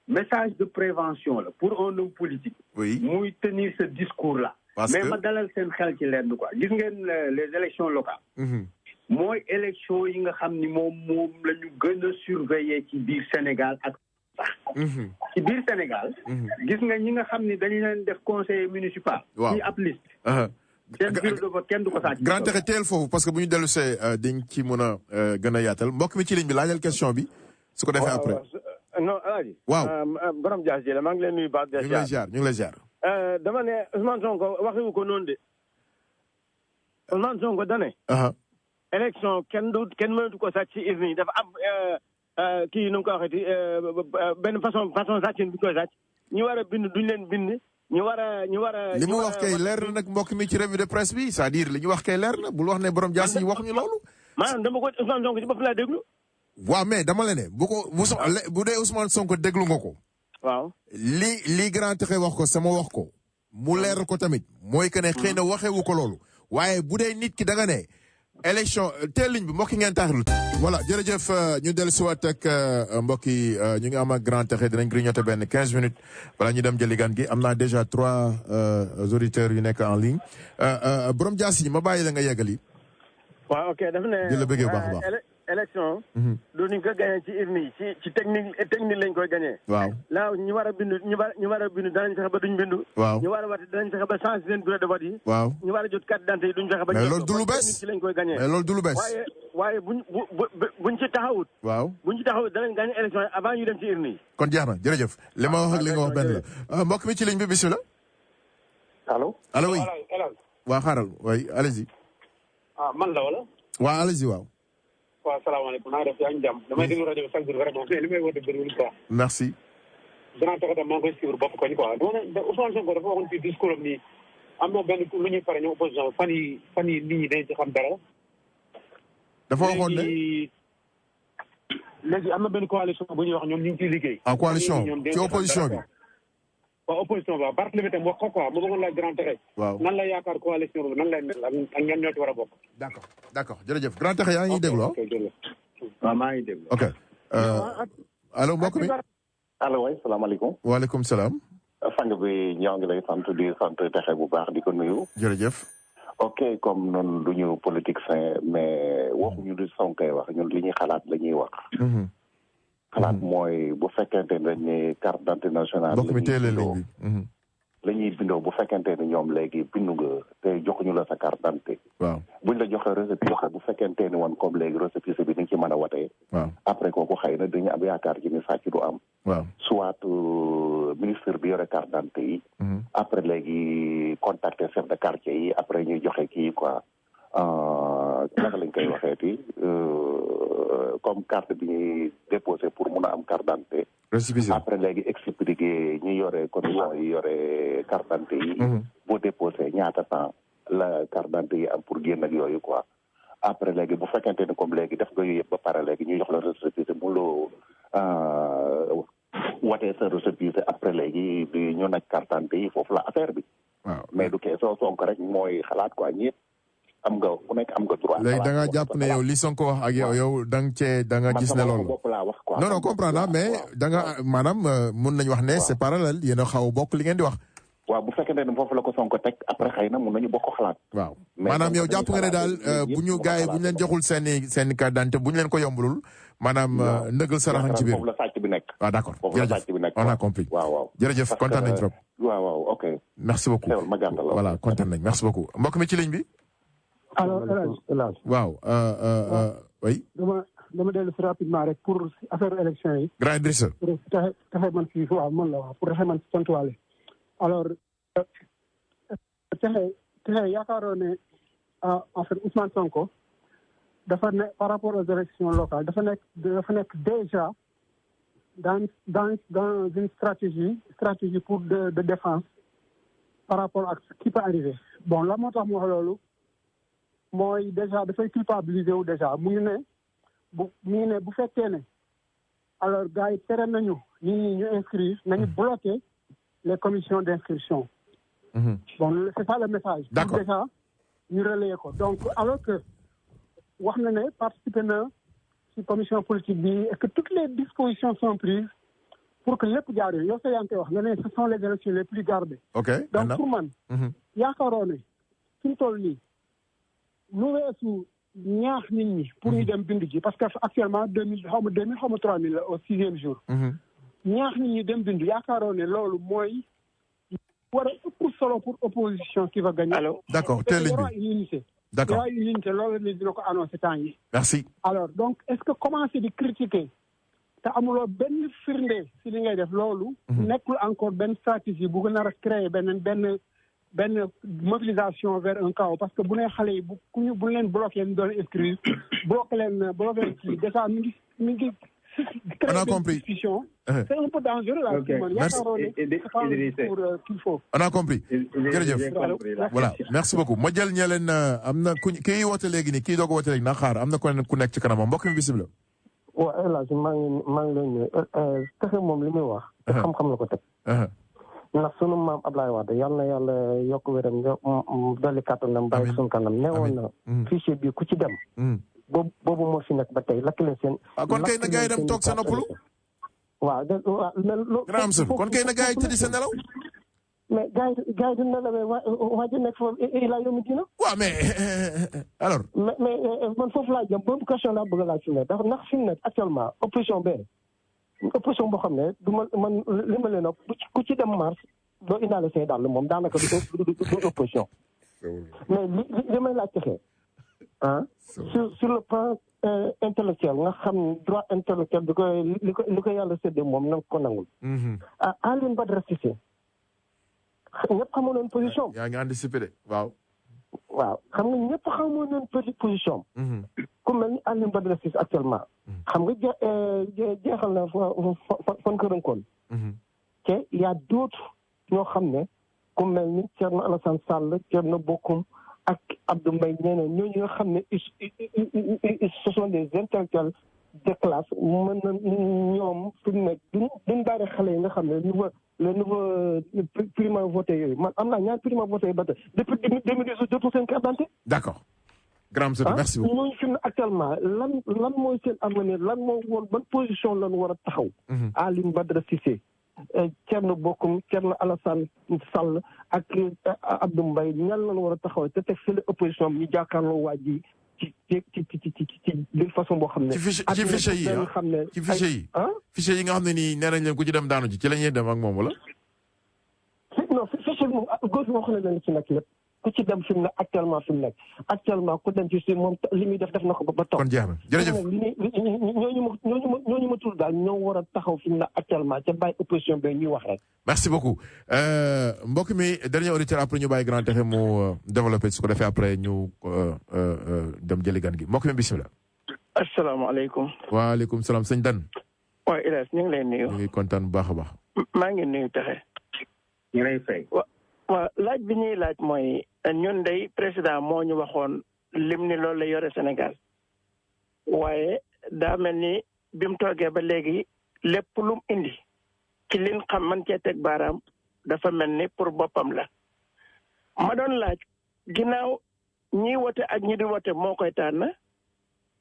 message de prévention là pour un homme politique muy tenir ce discours là mais ma dalal seen xel ci lenn quoi gis ngeen les élections locales mooy élection yi nga xam ni moom la ñu gën a surveiller ci biir Sénégal ak ci biir Sénégal gis nga ñi nga xam ni dañu leen def conseiller municipal ñi ab liste seen bureau de vote kenn du ko sàcc Grand Terre teel foofu parce que bu ñu dellu see dañ ci mën a gën a yaatal mbokk mi ci ligne bi laajal question bi su ko defee après non Alaaji waaw borom Dias ji la maa ngi leen nuyu baax ñu ngi lay ziar dama ne Ousmane Sonko waxewu ko noonu de Ousmane Sonko dane élection kenn mënatu ko sàcc ci urne yi dafa am kii nu mu ko waxeeti benn façon sàccin bi koy sàcc ñu war a bind duñ leen bind ñu war a li mu wax kay leer na nag mbokk mi ci revue de presse bi c'est-à-dire li ñu wax kay leer na bul wax ne borom jaas yi waxuñu loolu. maanaam dama ko Ousmane Sonko ci bopp laa déglu. waaw mais dama la ne bu dee Ousmane Sonko déglu nga ko. waaw li grand Texe wax ko sama wax ko. mu leer ko tamit. mooy que ne xëy na waxewu ko loolu. waaye bu dee nit ki da nga ne. élection teel ligne bi mbokk yi ngeen taaxirlu. voilà jërëjëf ñu dellu si waat ak mbokk yi ñu ngi am ak grand Texe dinañ grignoter benn 15 minutes balaa ñu dem jëli gan gi am naa déjà 3 auditeurs yu nekk en ligne borom jaas yi ma bàyyi la nga yeggali. waaw ok daf ne. di la bëggee bu baax a baax. élection. du ñu ko gagné ci urne yi ci technique lañ koy gagné. waaw laaw ñu war a bindu ñu war a bindu danañ fexe ba duñ bindu. waaw ñu war a vote danañ fexe ba changer seen bureau de vote yi. waaw ñu war a jot carte d'identité yi duñ fexe ba. mais loolu du lu bees ci lañ koy gagné. mais loolu du lu bees. waaye buñ ci taxawut. waaw buñ ci taxawut danañ gagné élection yi avant ñu dem ci urne yi. kon jeex na jërëjëf li ma wax ak li nga wax benn la mbokk mi ci ligne bi bisimilah. allo. allo oui. waa xaaral oui allez-y. man la wala. waa allez-y waaw. waaw salaamaaleykum naa def yaa ngi jàmm damay déglu rajo bi chaque jour vraiment mais li may woote bëriwul quoi. merci. grand Texe tam maa ngi koy suivre bopp koñ quoi dama ne Ousmane Sonko dafa waxoon ci discours am nii am na benn lu ñuy pare ñoom opposition fan yi nit ñi dañ ci xam dara. dafa waxoon ne léegi am na benn coalition bu ñuy wax ñoom ñu ngi ciy liggéey. en coalition ci opposition bi. waaw opposition bi waaw Barthélémy tam wax ko quoi mu bëggoon laaj grand Texe. waaw nan la yaakaar coalition bi nan lay mel ak ñan ñoo ci war a bokk. d'accord jërëjëf grand Texe yaa ngi déglu waaw maa ngi déglu. ok allo mbokk mi. allo waay salaamaaleykum. waaleykum salaam. sang bi ñoo ngi lay sant di sant Texe bu baax di ko nuyu. jërëjëf. ok comme noonu du ñu politique sain mais waxuñu li Sonkoy wax ñun li ñuy xalaat la ñuy wax. xalaat mooy bu fekkente ne dañ ne carte d'identité nationale. mbokk mi teelee léegi. la ñuy bindoo bu fekkente ne ñoom léegi bindu nga te joxuñu la sa carte d'identité. waaw buñ la joxee récépissé bu fekkente ni woon comme léegi récépissé bi ni nga ci mën a watee. waaw après kooku xëy na dañu am yaakaar ci ni sàcc du am. waaw soit ministre bi yore carte d'identité yi. après léegi contacter chef de quartier yi après ñuy joxe kii quoi naka lañ koy waxeeti comme carte bi ñuy déposé pour mun a am carte d'identité. récépissé après léegi expliqué ñi yore condition yi yore carte d'identité yi. boo déposé ñaata temps la carte d'identité yi am pour génn ak yooyu quoi. après léegi bu fekkente ni comme léegi def nga yooyu yëpp ba pare léegi ñu jox la récépissé mu loo watee sa récépissé après léegi ñu nag carte d'identité yi foofu la affaire bi. waaw mais du kee soo Sonko rek mooy xalaat quoi ñëpp am nga ku nekk am nga droit. léegi da nga jàpp ne yow li Sonko wax ak yow da nga cee da nga gis ne loolu. bopp laa wax quoi. non comprendre mais da nga maanaam mun nañu wax ne c'est parallèle yéen a xaw a bokk li ngeen di wax. waaw bu fekkente ne foofu la ko Sonko teg après xëy na mun nañu bokk xalaat. waaw maanaam yow jàpp nga ne daal bu ñu gars yi bu ñu leen joxul seen carte d'identité bu ñu leen ko yombalul maanaam ndëgal saraxan ci biir. foofu la sàcc bi nekk. waaw d'accord jërëjëf on a compris. waaw jërëjëf kontaan nañ trop. waaw ok. merci beaucoup voilà kontaan nañ merci beaucoup mbokk mi ci ligne bi. alors El Hadj. waaw oui. dama dellu si rapidement rek pour affaire élection yi. grand Idrissa. pour taxe man fii waaw man la waaw pour taxe man si tontuwaale. alors taxe yaakaaroo ne en fait Ousmane Sonko dafa ne par rapport aux élections locales dafa nekk déjà dans une stratégie pour de défense par rapport ak ce qui peut arriver bon la moo tax mu wax loolu mooy déjà dafay culpabiliser wu déjà mu ngi ne bu fekkee ne alors gars yi tere nañu nit ñi ñu inscrire nañu bloquer les commissions d'inscription. Bon c'est ça le message. D'accord. Déjà ñu relayer ko donc alors que wax na ne participer na ci commission politique bi est-ce que toutes les dispositions sont prises pour que lépp jaar yow sa yaa ngi koy wax nga ne ce sont les élections les plus gardées. ok donc pour man. yaakaaroo ne fi mu toll nii lu weesu ñaax nit ñi pour ñu dem bind ji parce que actuellement 2000 xaw ma 3000 au 6e jour. ñaax nit ñi dem bind yaakaaroo ne loolu mooy war a ëpp solo pour opposition qui va gagner. alors d'accord teel il y aura une unité. d'accord il y aura une unité loolu la dina ko annoncé temps yi. merci. alors donc est-ce que commencer di critiquer te amuloo benn firnde si li ngay def loolu. nekkul encore benn stratégie bu gën a créer benn mobilisation vers un chaos parce que bu nee xale yi bu leen bloqué ñu doon inscrire bloqué leen kii déjà mi ngi. On a compris. C'est un peu dangereux là. Okay. Merci. Pour qu'il faut. On a compris. jërëjëf voilà merci beaucoup ma jël ñe leen am na ku kii woote léegi nii kii doog a woote léegi na xaar am na ku nekk ci kanamam mbokk mi bisimilah. waaw El Hadj maa ngi lay nuyu Texe moom li muy wax. xam-xam la ko teg. ndax sunu maam Ablaye Wade yal na yàlla yokk wéram dolli kàttanam bàyyi sunu kanam newoon na fichier bi ku ci dem. boobu moo fi nekk ba tey lakk leen seen. kon kay na gars yi dem toog sa noppalu. waaw kon kay na gars yi tëddi sa nelaw. mais gars yi du nelawee waa ji nekk foofu il a yomb dina. waaw mais alors. mais man foofu laa jëm boobu question laa bëgg a laaj fi mu nekk ndax fi mu nekk actuellement opposition boo xam ne du man li ma leen ku ci dem mars doo indaale say dàll moom daanaka du opposition. mais li may laaj Texe sur le plan intellectuel nga xam droit intellectuel li ko yàlla séddee moom na ko nangul. Alioune Badara Cissé ñëpp xamoon nañu position. yaa ngi anticipé de waaw. waaw xam nga ñëpp xamoon nañu position. ku mel ni Alioune Badara Cissé actuellement. xam nga jeexal na fan ko rënkoon. te y a d'autres ñoo xam ne ku mel ni Thierno Alassane Sall Thierno Bocoum ak Abdou Mbaye ñeneen ñooñu nga xam ne ce sont des intellectuels de classe mën na ñoom fi mu nekk duñ bari xale yi nga xam ne le nouveau primo voté yooyu man am naa ñaar primo voté ba tey depuis 2018 jotul seen carte d'identité. d'accord. grand monsieur merci beaucoup. ñooñu fi mu ne actuellement lan mooy seen avenir lan moo woon ban position lan war a taxaw. Alioune Badara Cissé. Thierno Bocoum Thierno Alassane Sall ak Abdou Mbaye ñan lañu war a taxaw te teg fële opposition bi ñu jàkkaarloo waa ji ci d'une façon boo xam ne. ci fichier yi ci fichier yi. fichier yi nga xam ne nii nee nañ leen ku ci dem daanu ci la ñuy dem ak moom wala. non fichier bi moom góor bi wax na leen ci nekk lépp ku ci dem fi mu ne actuellement ku dem ci si moom li muy def na ko ba toog. kon jeex na jërëjëf ñooñu ma tudd daal ñoo war a taxaw fi mu ne actuellement ca bàyyi opposition bi ñuy wax rek. merci beaucoup mbokk mi dernier auditeur après ñu bàyyi Grand Texe mu développé su ko defee après ñu dem jëli gan gi mbokk mi bisimilah. asalaamaaleykum. waaleykum salaam sëñ Dan. waaw El Hadj ñu ngi lay nuyu. ñu ngi kontaan bu baax a baax. maa ngi nuyu Texe. ñu lay fay. waaw laaj bi ñuy laaj mooy ñun day président moo ñu waxoon lim ni loolu la yore Sénégal waaye daa mel ni bi mu toogee ba léegi lépp lu mu indi ci liñ xam man cee teg baaraam dafa mel ni pour boppam la. ma doon laaj ginnaaw ñiy wote ak ñi di wote moo koy tànn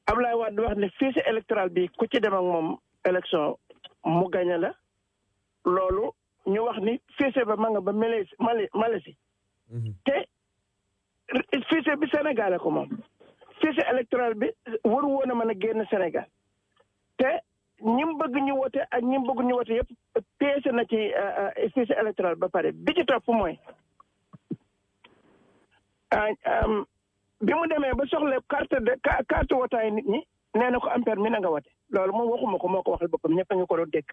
Ablaye Wade wax ne fichier électoral bi ku ci dem ak moom élection mu gañe la loolu. ñu wax ni fichier ba ma nga ba Malaisie te fichier bi Sénégal ko moom fichier électoral bi waru woon a mën a génn Sénégal te ñi mu bëgg ñu wote ak ñi mu bëgg ñu wote yëpp peese na ci fichier électoral ba pare bi ci topp mooy bi mu demee ba soxla carte wotaay nit ñi nee na ko am permis na nga wote loolu moom waxuma ko moo ko waxal boppam ñëpp a ngi ko doon dégg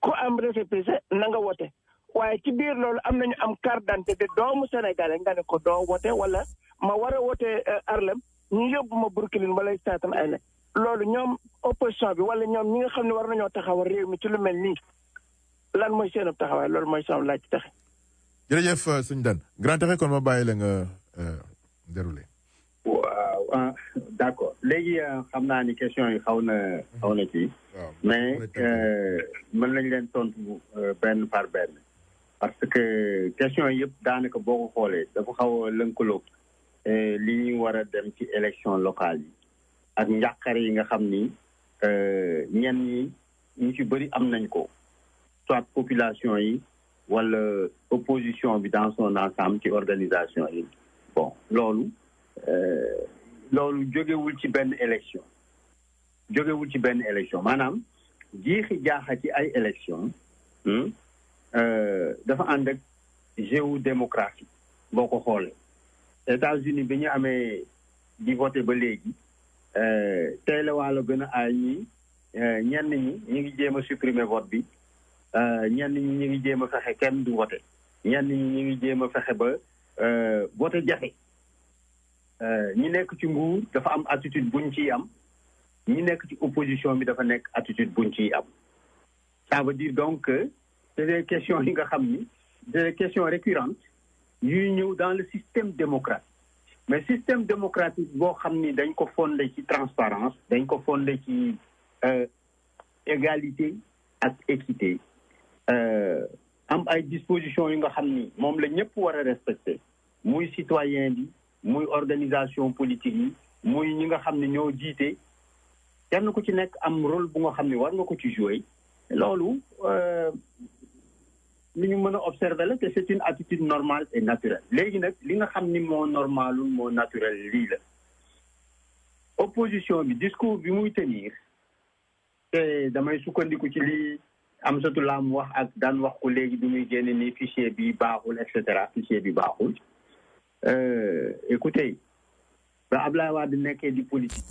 ku am récépissé na nga wote waaye ci biir loolu am nañu am carte d'identité de doomu sénégalais nga ne ko doo wote wala ma war a wote Harlem ñu yóbbu ma Brooklyn wala Staten Island loolu ñoom opposition bi wala ñoom ñi nga xam ne war nañoo taxawal réew mi ci lu mel nii lan mooy seen taxawaay loolu mooy sama laaj Texe. jërëjëf sëñ Dan Grand Texe kon ma bàyyi la nga déroulé. waaw d'accord léegi xam naa ni question yi xaw na ci mais mën nañ leen tontu benn par benn parce que question yëpp daanaka boo ko xoolee dafa xaw a lëkkaloo li ñu war a dem ci élection locale yi ak njàqare yi nga xam ni ñenn ñi ñu ci bëri am nañ ko soit population yi wala opposition bi dans son ensemble ci organisation yi bon loolu jógewul ci benn élection maanaam jiixi jaaxa ci ay élection dafa ànd ak géodémocratie boo ko xoolee États-Unis bi ñu amee di voté ba léegi tey la wàlla gën a aay ñi ñenn ñi ñu ngi jéem a supprimer vote bi ñenn ñi ñu ngi jéem a fexe kenn du vote ñenn ñi ñu ngi jéem a fexe ba vote jafe ñi nekk ci nguur dafa am attitude buñ ciy am ñi nekk ci opposition bi dafa nekk attitude buñ ciy am ça veut dire donc que c'est des questions yi nga xam ni c'est des questions récurrentes yuy ñëw dans le système démocratique mais système démocratique boo xam ni dañ ko fondé ci transparence dañ ko fondé ci égalité ak équité am ay dispositions yi nga xam ni moom la ñëpp war a respecter muy citoyen bi muy organisation politique yi muy ñi nga xam ne ñoo jiite kenn ku ci nekk am rôle bu nga xam ne war nga ko ci jouer loolu li ñu mën a observer la te c'est une attitude normale et naturelle léegi nag li nga xam ni moo normalul moo naturel lii la opposition bi discours bi muy tenir te damay sukkandiku ci lii Amsatou Lam wax ak daan wax ko léegi bi muy génne ni fichier bi baaxul et cetera fichier bi baaxul écoutez ba Ablaye Wade nekkee di politique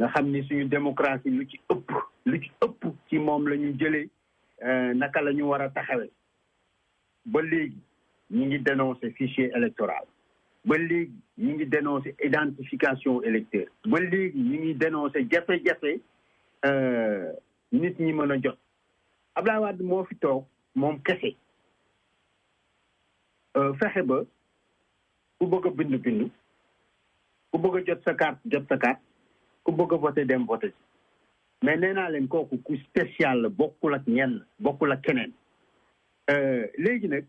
nga xam ni suñu démocratie lu ci ëpp ci moom la ñu jëlee naka la ñu war a taxawee ba léegi ñi ngi dénoncer fichier électoral ba léegi ñi ngi dénoncer identification électeur ba léegi ñi ngi dénoncer jafe-jafe nit ñi mën a jot Ablaye Wade moo fi toog moom kese fexe ba ku bëgg a bind ku bëgg a jot sa carte ku bëgg a voter dem voter mais nee naa leen kooku ku spécial la bokkul ak ñenn bokkul ak keneen léegi nag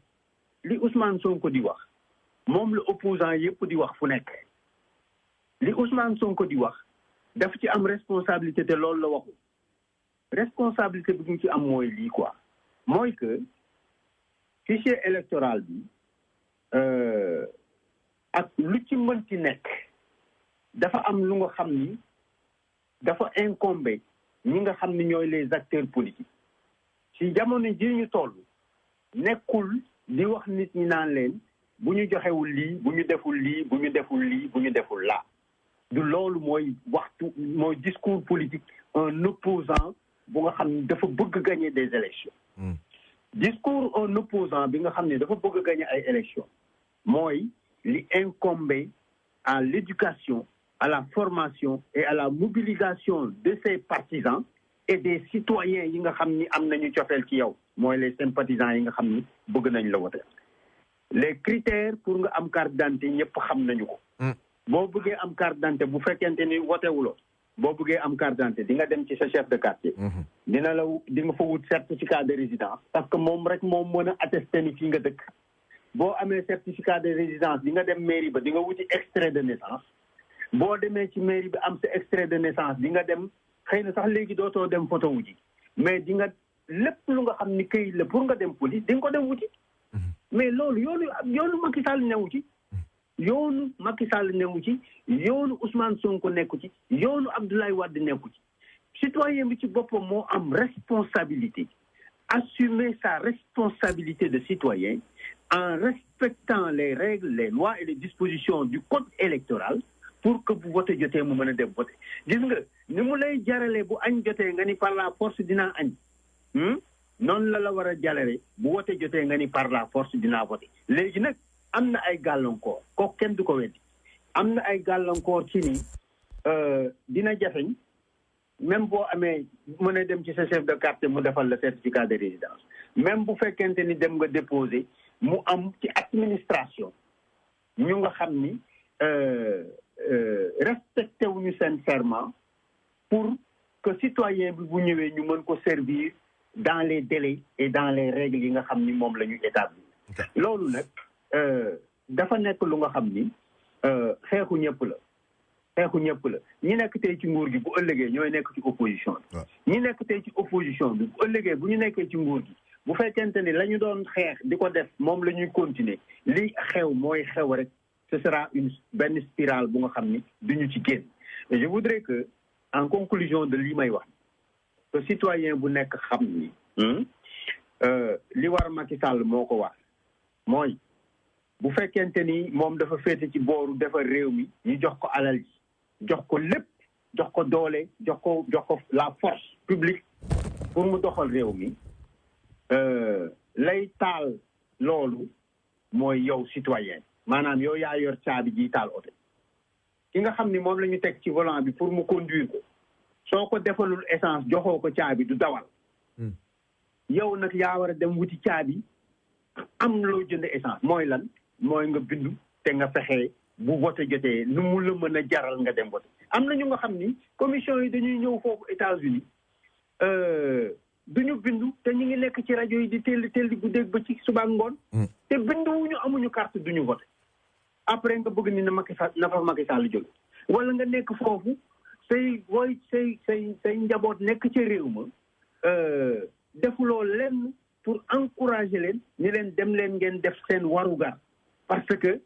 li Ousmane Sonko di wax moom la opposant yëpp di wax fu nekk li Ousmane Sonko di wax daf ci am responsabilité te loolu la waxu responsabilité bi mu ci am mooy lii quoi mooy que fichier électoral bi ak lu ci mënti nekk dafa am lu nga xam ni dafa incombé ñi nga xam ni ñooy les acteurs politiques ci jamono ji ñu toll nekkul di wax nit ñi naan leen bu ñu joxewul lii bu ñu deful lii bu ñu deful lii bu ñu deful laa du loolu mooy waxtu mooy discours politique un opposant bu nga xam ni dafa bëgg gagner des élections discours un opposant bi nga xam ne dafa bëgg gagner ay élections mooy li incombé à l'éducation à la formation et à la mobilisation de ses partisans et des citoyens yi nga xam ni am nañu cofeel ci yow mooy les sympathisants yi nga xam ni bëgg nañ la wote les critères pour nga am carte d'identité ñëpp xam nañu ko boo bëggee am carte d'identité bu fekkente ni wotewuloo boo bëggee am carte d'identité di nga dem ci sa chef de quartier di nga fa wut certificat de résidence parce que moom rek moom mën a attester ni fii nga dëkk boo amee certificat de résidence di nga dem mairie ba di nga wuti extrait de naissance boo demee ci mairie bi am sa extrait de naissance di nga dem xëy na sax léegi dootoo dem photo wu ji mais di nga lépp lu nga xam ni këyit la pour nga dem police di nga ko dem wuti mais loolu yoonu Macky Sall newu ci yoonu Macky Sall newu ci yoonu Ousmane Sonko nekku ci yoonu Abdoulaye Wade nekku ci citoyen bi ci boppam moo am responsabilité assumer sa responsabilité de citoyen en respectant les règles les lois et les dispositions du code électoral pour que bu vote jotee mu mën a dem vote gis nga ni mu lay jaralee bu añ jotee nga ni par la force dinaa añ noonu la war a jalare bu wote jotee nga ni par la force dinaa vote léegi nag am na ay gàllankoor kooku kenn du ko weddi am na ay gàllankoor ci ni dina jafeñ même boo amee mën a dem ci sa chef de quartier mu defal la certificat de résidence même bu fekkente ni dem nga déposer mu am ci administration ñu nga xam ni respecté wuñu seen serment pour que citoyen bi bu ñëwee ñu mën ko servir dans les délais et dans les règles yi nga xam ni moom la ñu établir loolu nag dafa nekk lu nga xam ni xeexu ñëpp la ñi nekk tey ci nguur gi bu ëllëgee ñooy nekk ci opposition bi ñi nekk tey ci opposition bi bu ëllëgee bu ñu nekkee ci nguur gi bu fekkente ni la ñu doon xeex di ko def moom la ñuy continuer li xew mooy xew rek ce sera benn spirale bu nga xam ni duñu ci génn et je voudrais que en conclusion de lii may wax que citoyen bu nekk xam ni li war Macky Sall moo ko war mooy bu fekkente ni moom dafa féete ci booru defar réew mi ñu jox ko alal ji jox ko lépp jox ko doole jox ko la force publique pour mu doxal réew mi lay taal loolu mooy yow citoyen maanaam yow yaa yor caabi ji taal oto ki nga xam ni moom la ñu teg ci volant bi pour mu conduire ko soo ko defalul essence joxoo ko caabi du dawal yow nag yaa war a dem wuti caabi am loo jënd essence mooy lan mooy nga bindu te nga fexee bu vote jotee nu mu la mën a jaral nga dem vote am na ñu nga xam ni commission yi dañuy ñëw foofu États-Unis duñu bindu te ñu ngi nekk ci rajo yi di teel di guddeeg ba ci suba ngoon te binduwuñu amuñu carte duñu vote après nga bëgg ni na fa Macky Sall jóge wala nga nekk foofu say njaboot nekk ci réew ma defuloo lenn pour encourager leen ni leen dem leen ngeen def seen warugar parce que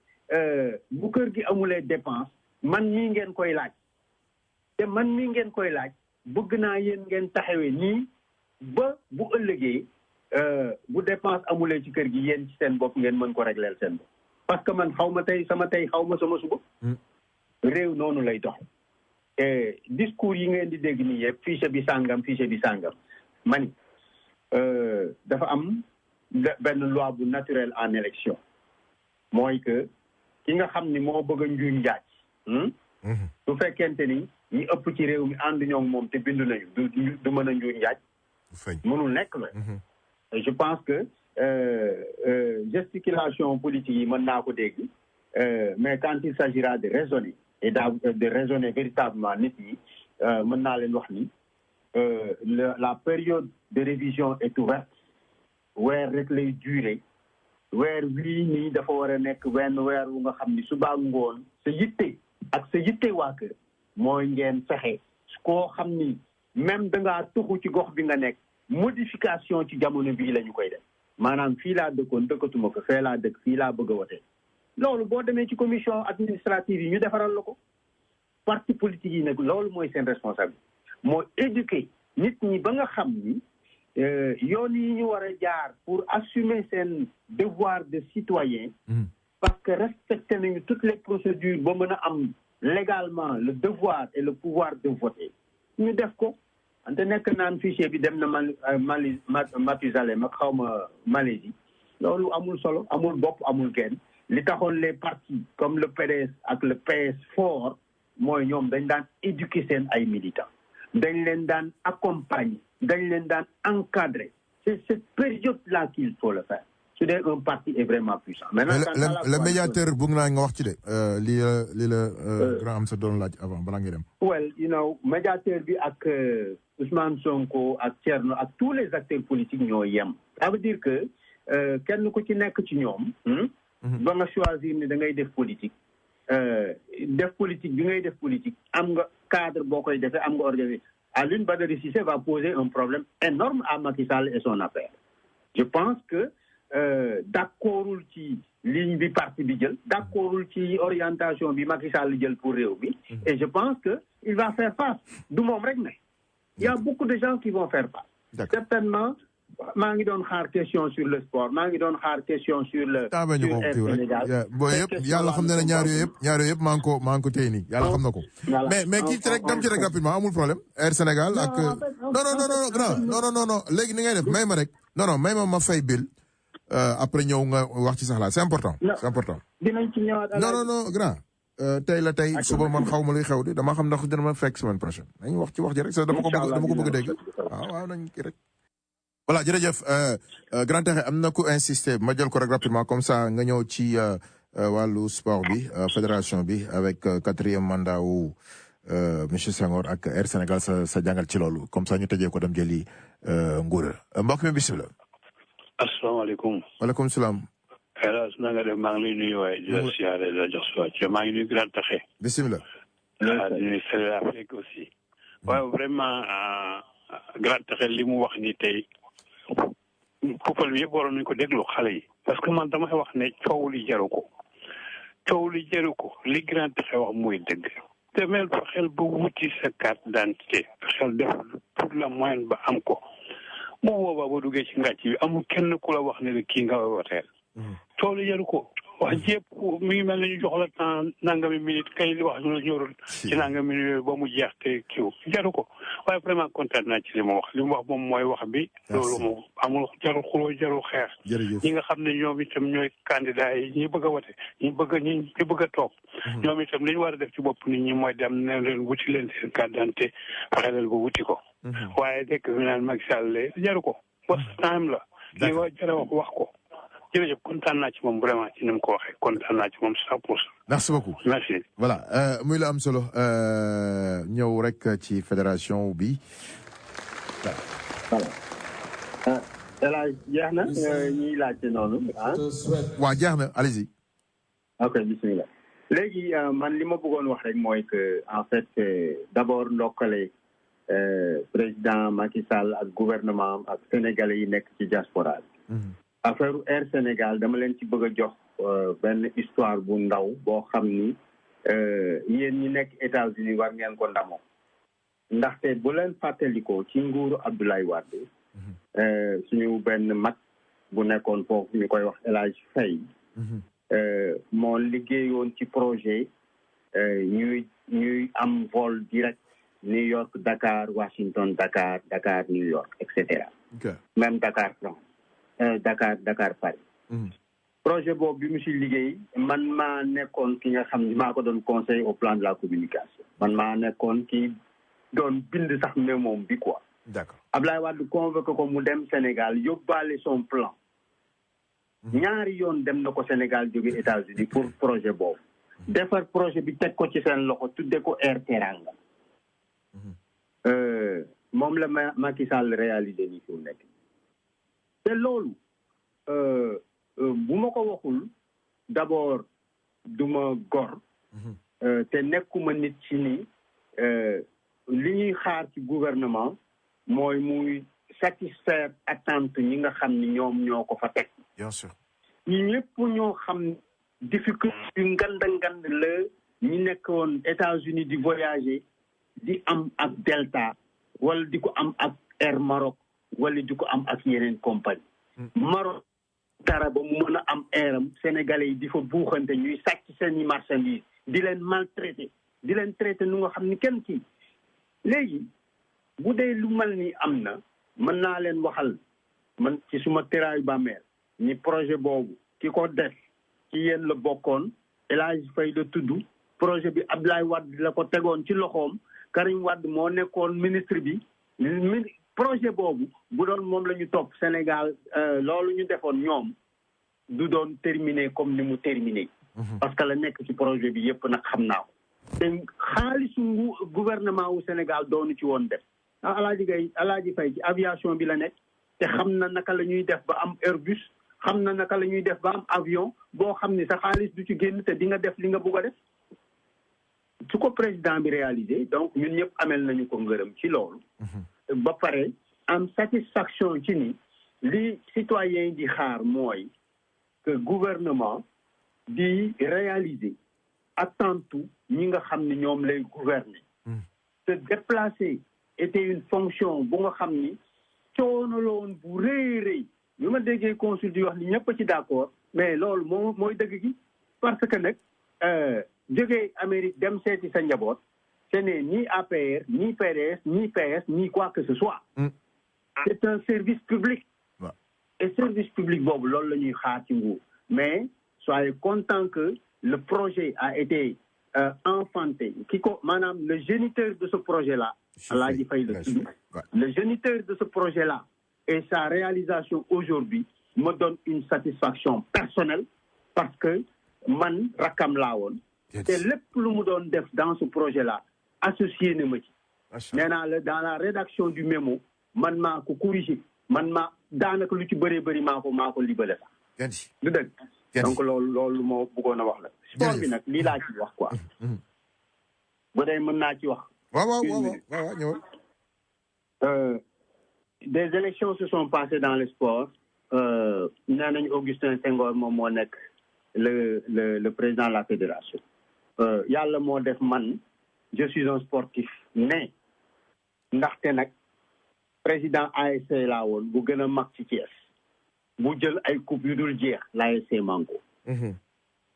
bu kër gi amulee dépense man mii ngeen koy laaj te man mii ngeen koy laaj bëgg naa yéen ngeen taxawee nii ba bu ëllëgee bu dépense amulee ci kër gi yéen ci seen bopp ngeen mën ko régleel seen bopp parce que man xaw ma tey xaw ma sama suba réew noonu lay dox discours yi ngeen di dégg nii yëpp fiche bi sàngam mani dafa am benn loi bu naturelle en élection mooy que ki nga xam ni moo bëgg a njuuñ njaaj su fekkente ni ñi ëpp ci réew mi ànd ñoo moom te bindu nañu du mën a njuuñ njaaj mënul nekk la je pense que gesticulation politique yi mën naa ko dégg mais quand il s'agira de raisonner et de raisonner véritablement nit ñi mën naa leen wax ni la période de révision est ouverte weer rek lay durer weer wii nii dafa war a nekk wenn weer wu nga xam ni suba ngoon sa yitte waa kër mooy ngeen fexe koo xam ni même dangaa tuxu ci gox bi nga nekk modification ci jamono bii la ñu koy def maanaam fii laa dëkkoon dëkkatuma ko fee laa dëkk fii laa bëgg a wote loolu boo demee ci commission administrative yi ñu defaral la ko parti politique yi nag loolu mooy seen responsabilité moo éduquer nit ñi ba nga xam ni yoon yi ñu war a jaar pour assumer seen devoir de citoyen parce que respecté nañu toutes les procédures ba mën a am légalement le devoir et le pouvoir de voter ñu def ko ante nekk naan fichier bi dem na Mathusalem ak xaw ma Malaisie loolu amul solo amul bopp amul genn li taxoon les partis comme le PDS ak le PS fort mooy ñoom dañ daan éduquer seen ay militants dañ leen daan accompagner dañ leen daan encadrer c'est cette période-là qu'il faut le faire su dee un parti est vraiment puissant. Maintenant le médiateur bëgg naa nga wax ci de li la grand am sa doon laaj avant balaa ngay dem. well you know médiateur bi ak Ousmane Sonko ak Thierno ak tous les acteurs politiques ñoo yem. ça veut dire que kenn ku ci nekk ci ñoom. ba nga choisir ni da ngay def politique. bi ngay def politique am nga cadre boo koy defee am nga organisé Alioune Badara Cissé va poser un problème énorme à Macky Sall et son affaire. Je pense que d'accordul ci ligne bi parti bi jël d'accordul ci orientation bi Macky Sall jël pour réew bi et je pense que il va faire face du moom rek ne il y a beaucoup de gens qui vont faire face certainement maa ngi doon xaar question sur le sport maa ngi doon xaar question sur le sur Air Sénégal booy yëpp yàlla xam ne ne ñaar yooyu yëpp maa ngi ko téye nii yàlla xam na ko mais kii ci rek dem ci rek rapidement amul problème Air Sénégal ak non grand non léegi ni ngay def may ma rek non may ma fay bill après ñëw nga wax ci sax la c'est important dinañ ci ñëwaat non grand tey suba man xaw ma luy xew di dama xam ndax dina ma fekk semaine prochaine nañ wax ci wax ji rek dama ko bëgg a dégg waaw nañ kii rek voilà jërëjëf grand Texe am na ku insister ma jël ko rek rapidement comme ça nga ñëw ci wàllu sport bi fédération bi avec 4e mandat wu monsieur Senghor ak Air Sénégal sa jàngal ci loolu comme ça ñu tëjee ko dem jëli nguur mbokk mi bisimilah. asalaamaaleykum. waaleykum salaam. hélas na nga def maa ngi lay nuyu waaye di la siyaare di la jox si waat maa ngi nuyu grand Texe. bisimilah. di nuyu Sénégal Afrique aussi. waaye vraiment grand Texe li mu wax ni tey. couple bi yëpp waroon nañu ko déglu xale yi parce que man damay wax ne coow li jaru ko li grand Texe wax mooy dëgg te mel fexeel ba wuti sa carte d'identité fexeel def pour la moyenne ba am ko bu boobaa ba duggee ci ngàcc bi amul kenn ku la wax ne kii nga woteel coow li jaru ko wax jépp mi ngi mel ne ñu jox la temps nangami minute kay li wax ñu la ñorul ci nangami minute ba mu jeex te kiw jaru ko waaye vraiment kontaan naa ci li mu wax moom mooy wax bi. loolu moom amul jarul xuloo jarul xeex. ñi nga xam ne ñoom itam ñooy candidat yi ñi bëgg a wote ñi bëgg a toog. ñoom itam li ñu war a def ci bopp nit ñi mooy dem ne leen wuti leen seen carte d'identité fexe leen ba wuti ko. waaye dëkk bi naan Macky Sall jaru ko. waste time la. li nga jar a wax ko. jërëjëf kontaan naa ci moom vraiment ci ni mu ko waxee kontaan naa ci moom 100%. merci beaucoup merci. voilà muy la am solo ñëw rek ci fédération bi. voilà. El Hadj jeex na ñuy laajte noonu ah. waa jeex na allez-y. ok bismillah léegi man li ma bëggoon wax rek mooy que en fait d'abord ndokkale président Macky Sall ak gouvernement ak sénégalais yi nekk ci diaspora bi. affaire Air Sénégal dama leen ci bëgg a jox benn histoire bu ndaw boo xam ni yéen ñi nekk États-Unis war ngeen ko ndamoo ndaxte bu leen fàttalikoo ci nguuru Abdoulaye Wade suñu benn mag bu nekkoon foofu ñu koy wax El Hadj Faye moo liggéeyoon ci projet ñuy am vol direct New York Dakar Washington Dakar New York et cetera même Dakar France Dakar Paris. projet boobu bi mu si liggéey man maa nekkoon ki nga xam ne maa ko doon conseil au plan de la communication man maa nekkoon ki doon bind sax mémoom bi quoi. d'accord Ablaye Wade convoqué ko mu dem Sénégal yóbbaale son plan. ñaari yoon dem na ko Sénégal jóge États-Unis pour projet boobu. defar projet bi teg ko ci seen loxo tudde ko Air Teranga. moom la Macky Sall réalisé nii fi mu nekk. te loolu bu ma ko waxul d'abord du ma gor te nekkuma nit ci ni li ñuy xaar ci gouvernement mooy muy satisfaire attente ñi nga xam ni ñoom ñoo ko fa teg. bien sûr ñi ñëpp ñoo xam difficulté yu ngand la ñi nekkoon États-Unis di voyager di am ak Delta wala di ko am ak Air Maroc wala di ko am ak yeneen compagnie Maroc dara ba mu mën a am airam sénégalais yi di fa buuxante ñuy sàcc seeni marchandise di leen maltraité di leen traité nu nga xam ni kenn kii léegi bu dee lu mel ni am na mën naa leen waxal man ci suma teraayu bàmmeel ni projet boobu ki ko def ci yéen la bokkoon El Hadj Faye la tudd projet bi Abdoulaye Wade la ko tegoon ci loxoom Karim Wade moo nekkoon ministre bi projet boobu bu doon moom la ñu topp Sénégal loolu ñu defoon ñoom du doon terminé comme ni mu terminé. parce que la nekk ci projet bi yëpp nag xam naa ko. te xaalisu gouvernement wu Sénégal doonu ci woon def. Alaaji Faye ci aviation bi la nekk te xam na naka la ñuy def ba am Airbus xam na naka la ñuy def ba am avion boo xam ni sa xaalis du ci génn te di nga def li nga bugg a def. su ko président bi réalisé donc ñun ñëpp amel nañu ko ngërëm ci loolu. ba pare am satisfaction ci ni li citoyen di xaar mooy que gouvernement di réaliser attente ñi nga xam ni ñoom lay gouverner. se déplacer était une fonction bu nga xam ni coono la woon bu rëy bi ma déggee consul di wax ni ñëpp ci d'accord mais loolu mooy dëgg gi parce que nag jógee Amérique dem seeti sa njaboot ce n'est ni APR ni PDS ni PS ni quoi que ce soit. C'est un service public. Et service public boobu loolu la ñuy xaar ci nguur mais soyez content que le projet a été enfanté maanaam le géniteur de ce projet là Alaaji Faye la tudd le géniteur de ce projet là et sa réalisation aujourd'hui me donne une satisfaction personnelle parce que man rakkam laa woon te lépp lu mu doon def dans ce projet là associé na ma ci nee naa la dans la rédaction du mémo man maa ko corrigé man maa daanaka lu ci bëree bëri maa ko libale sax du dëgg donc loolu moo bëggoon a wax la sport bi nag lii laa ci wax quoi bu dee mën naa ci wax waaw ñëwal des élections se sont passées dans le sport nee nañu Augustin Senghor moom moo nekk le président de la fédération yàlla moo def man je suis un sportif né ndaxte nag président ASC laa woon bu gën a mag ci Thiès bu jël ay coupe yu dul jeex l'ASC Manko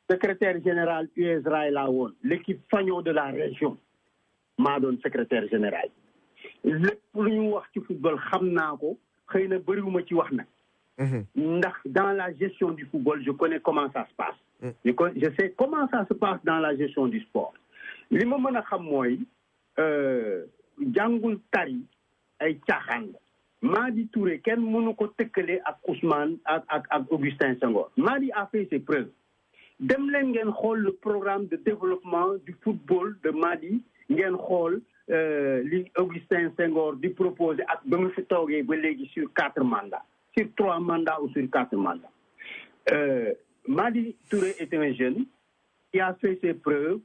secrétaire général US Rail laa woon l'équipe fanion de la région maa doon secrétaire général lépp lu ñu wax ci football xam naa ko xëy na bëriwuma ci wax nag. ndax dans la gestion du football je connais comment ça se passe. je sais comment ça se passe dans la gestion du sport. li ma mën a xam mooy jàngul tari ay caaxaan la. Madi Touré kenn mënu ko tëkkale ak Ousmane ak Augustin Senghor. Madi a fait ses preuves. dem leen ngeen xool le programme de développement du football de Madi ngeen xool li Augustin Senghor di proposer ak ba mu fi toogee ba léegi sur 4 mandats sur 3 mandats ou sur 4 mandats. Madi Touré est un jeune qui a fait ses preuves.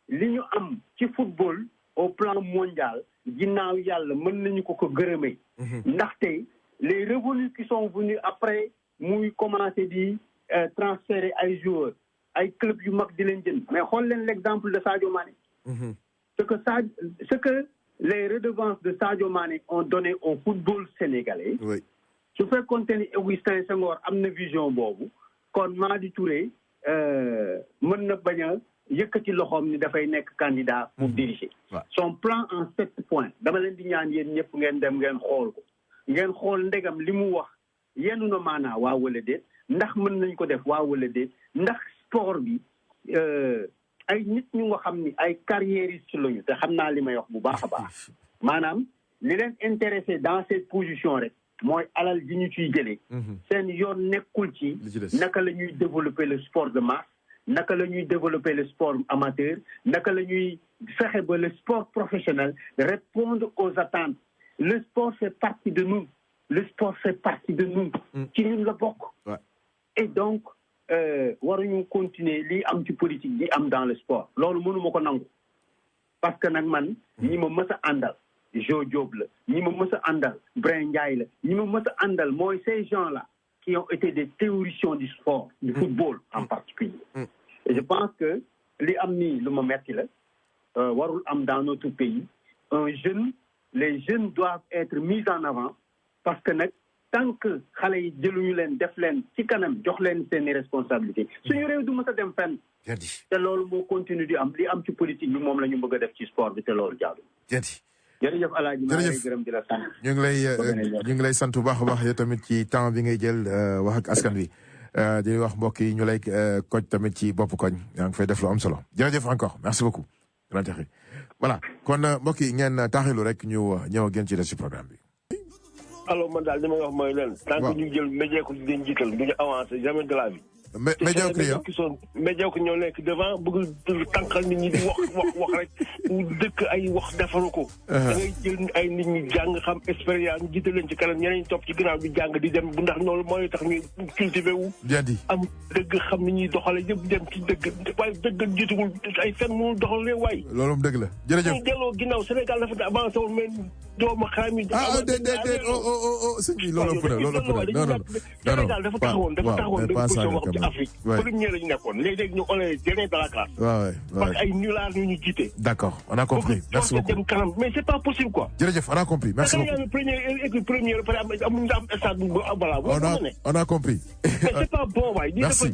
li ñu am ci football au plan mondial ginnaaw yàlla mën nañu ko gërëmee. ndaxte les revenus qui sont venus après muy commencé di transférer ay joueurs ay clubs yu mag di leen jënd mais xool leen l'exemple de Sadio Mané. ce que les redevances de Sadio Mané ont donné au football sénégalais. su fekkoon te ni Augustin Senghor am na vision boobu kon Madi Touré mën na bañ a yëkkati loxoom ni dafay nekk candidat pour diriger. Son plan en 7 points dama leen di ñaan yéen ñëpp ngeen dem ngeen xool ko ngeen xool ndegam li mu wax yenu na maanaa waa wala déet ndax mën nañ ko def waa wala déet ndax sport bi ay nit ñu nga xam ni ay carriéristes lañu te xam naa li may wax bu baax a baax maanaam li leen intéressé dans cette position rek mooy alal ji ñu ciy jëlee seen yoon nekkul ci naka la ñuy développer le sport de masse naka la ñuy développer le sport amateur naka la ñuy fexe ba le sport professionnel répondre aux attentes. Le sport fait partie de nous. Le sport fait partie de nous. ci ñun la bokk. Et donc waruñu continuer lii am ci politique di am dans le sport loolu mënuma ko nangu parce que nag man ñi ma mës a àndal Jo Diop la ñi ma mës a àndal Brin Ndiaye la ñi ma mës a àndal mooy ces gens là qui ont été des théoriciens du sport, du football en particulier. Et je pense que li am nii lu ma metti la warul am dans notre pays les jeunes doivent être mis en avant parce que nag tant que xale yi jëluñu leen def leen ci kanam jox leen seeni responsabilité suñu réew du mës a dem fenn te loolu moo continue di am li am ci politique bi moom la ñu bëgg a def ci sport bi te loolu jaadu jërëjëf Alaaji maa ngi lay gërëm di la sant ñu ngi lay sant bu baax a baax yow tamit ci temps bi ngay jël wax ak askan wi di wax mbokk yi ñu lay koj tamit ci bopp koñ yaa ngi fay def lu am solo jërëjëf encore merci beaucoup voilà kon mbokk yi ngeen taaxilu rek ñu ñëw ak yéen ci des ci programme bi alors man daal li may wax mooy leen tant que ñu jël médiocre di leen jiital du ñu avancé jamais de la vie médiocre ñoo nekk devant bëgg tànqal nit ñi di wax rek dëkk ay wax defaru ko da ngay jël ay nit ñi jàng xam expérience ñu jiital leen ci kanam ñeneen topp ci ginnaaw di jàng di dem bu ndax loolu mooy tax ñu cultivé wu am dëgg xam ni ñuy doxale yëpp dem ci dëgg waaye dëgg jiituwul ay fen mënul doxalee waay loolu dëgg la jërëjëf ñu delloo ginnaaw Sénégal dafa avancé woon mais doomu xaam yi sëñ bi loolu ëpp na non Sénégal dafa taxawoon benn position wax ci Afrique premier lañu nekkoon léegi ñu on est dernier dans la classe parce que ay nullards ñu jiite d'accord on a compris merci beaucoup dem kanam mais c'est pas possible quoi jërëjëf on a compris merci beaucoup premier par exemple amuñu am stade voilà on a compris mais c'est pas bon waay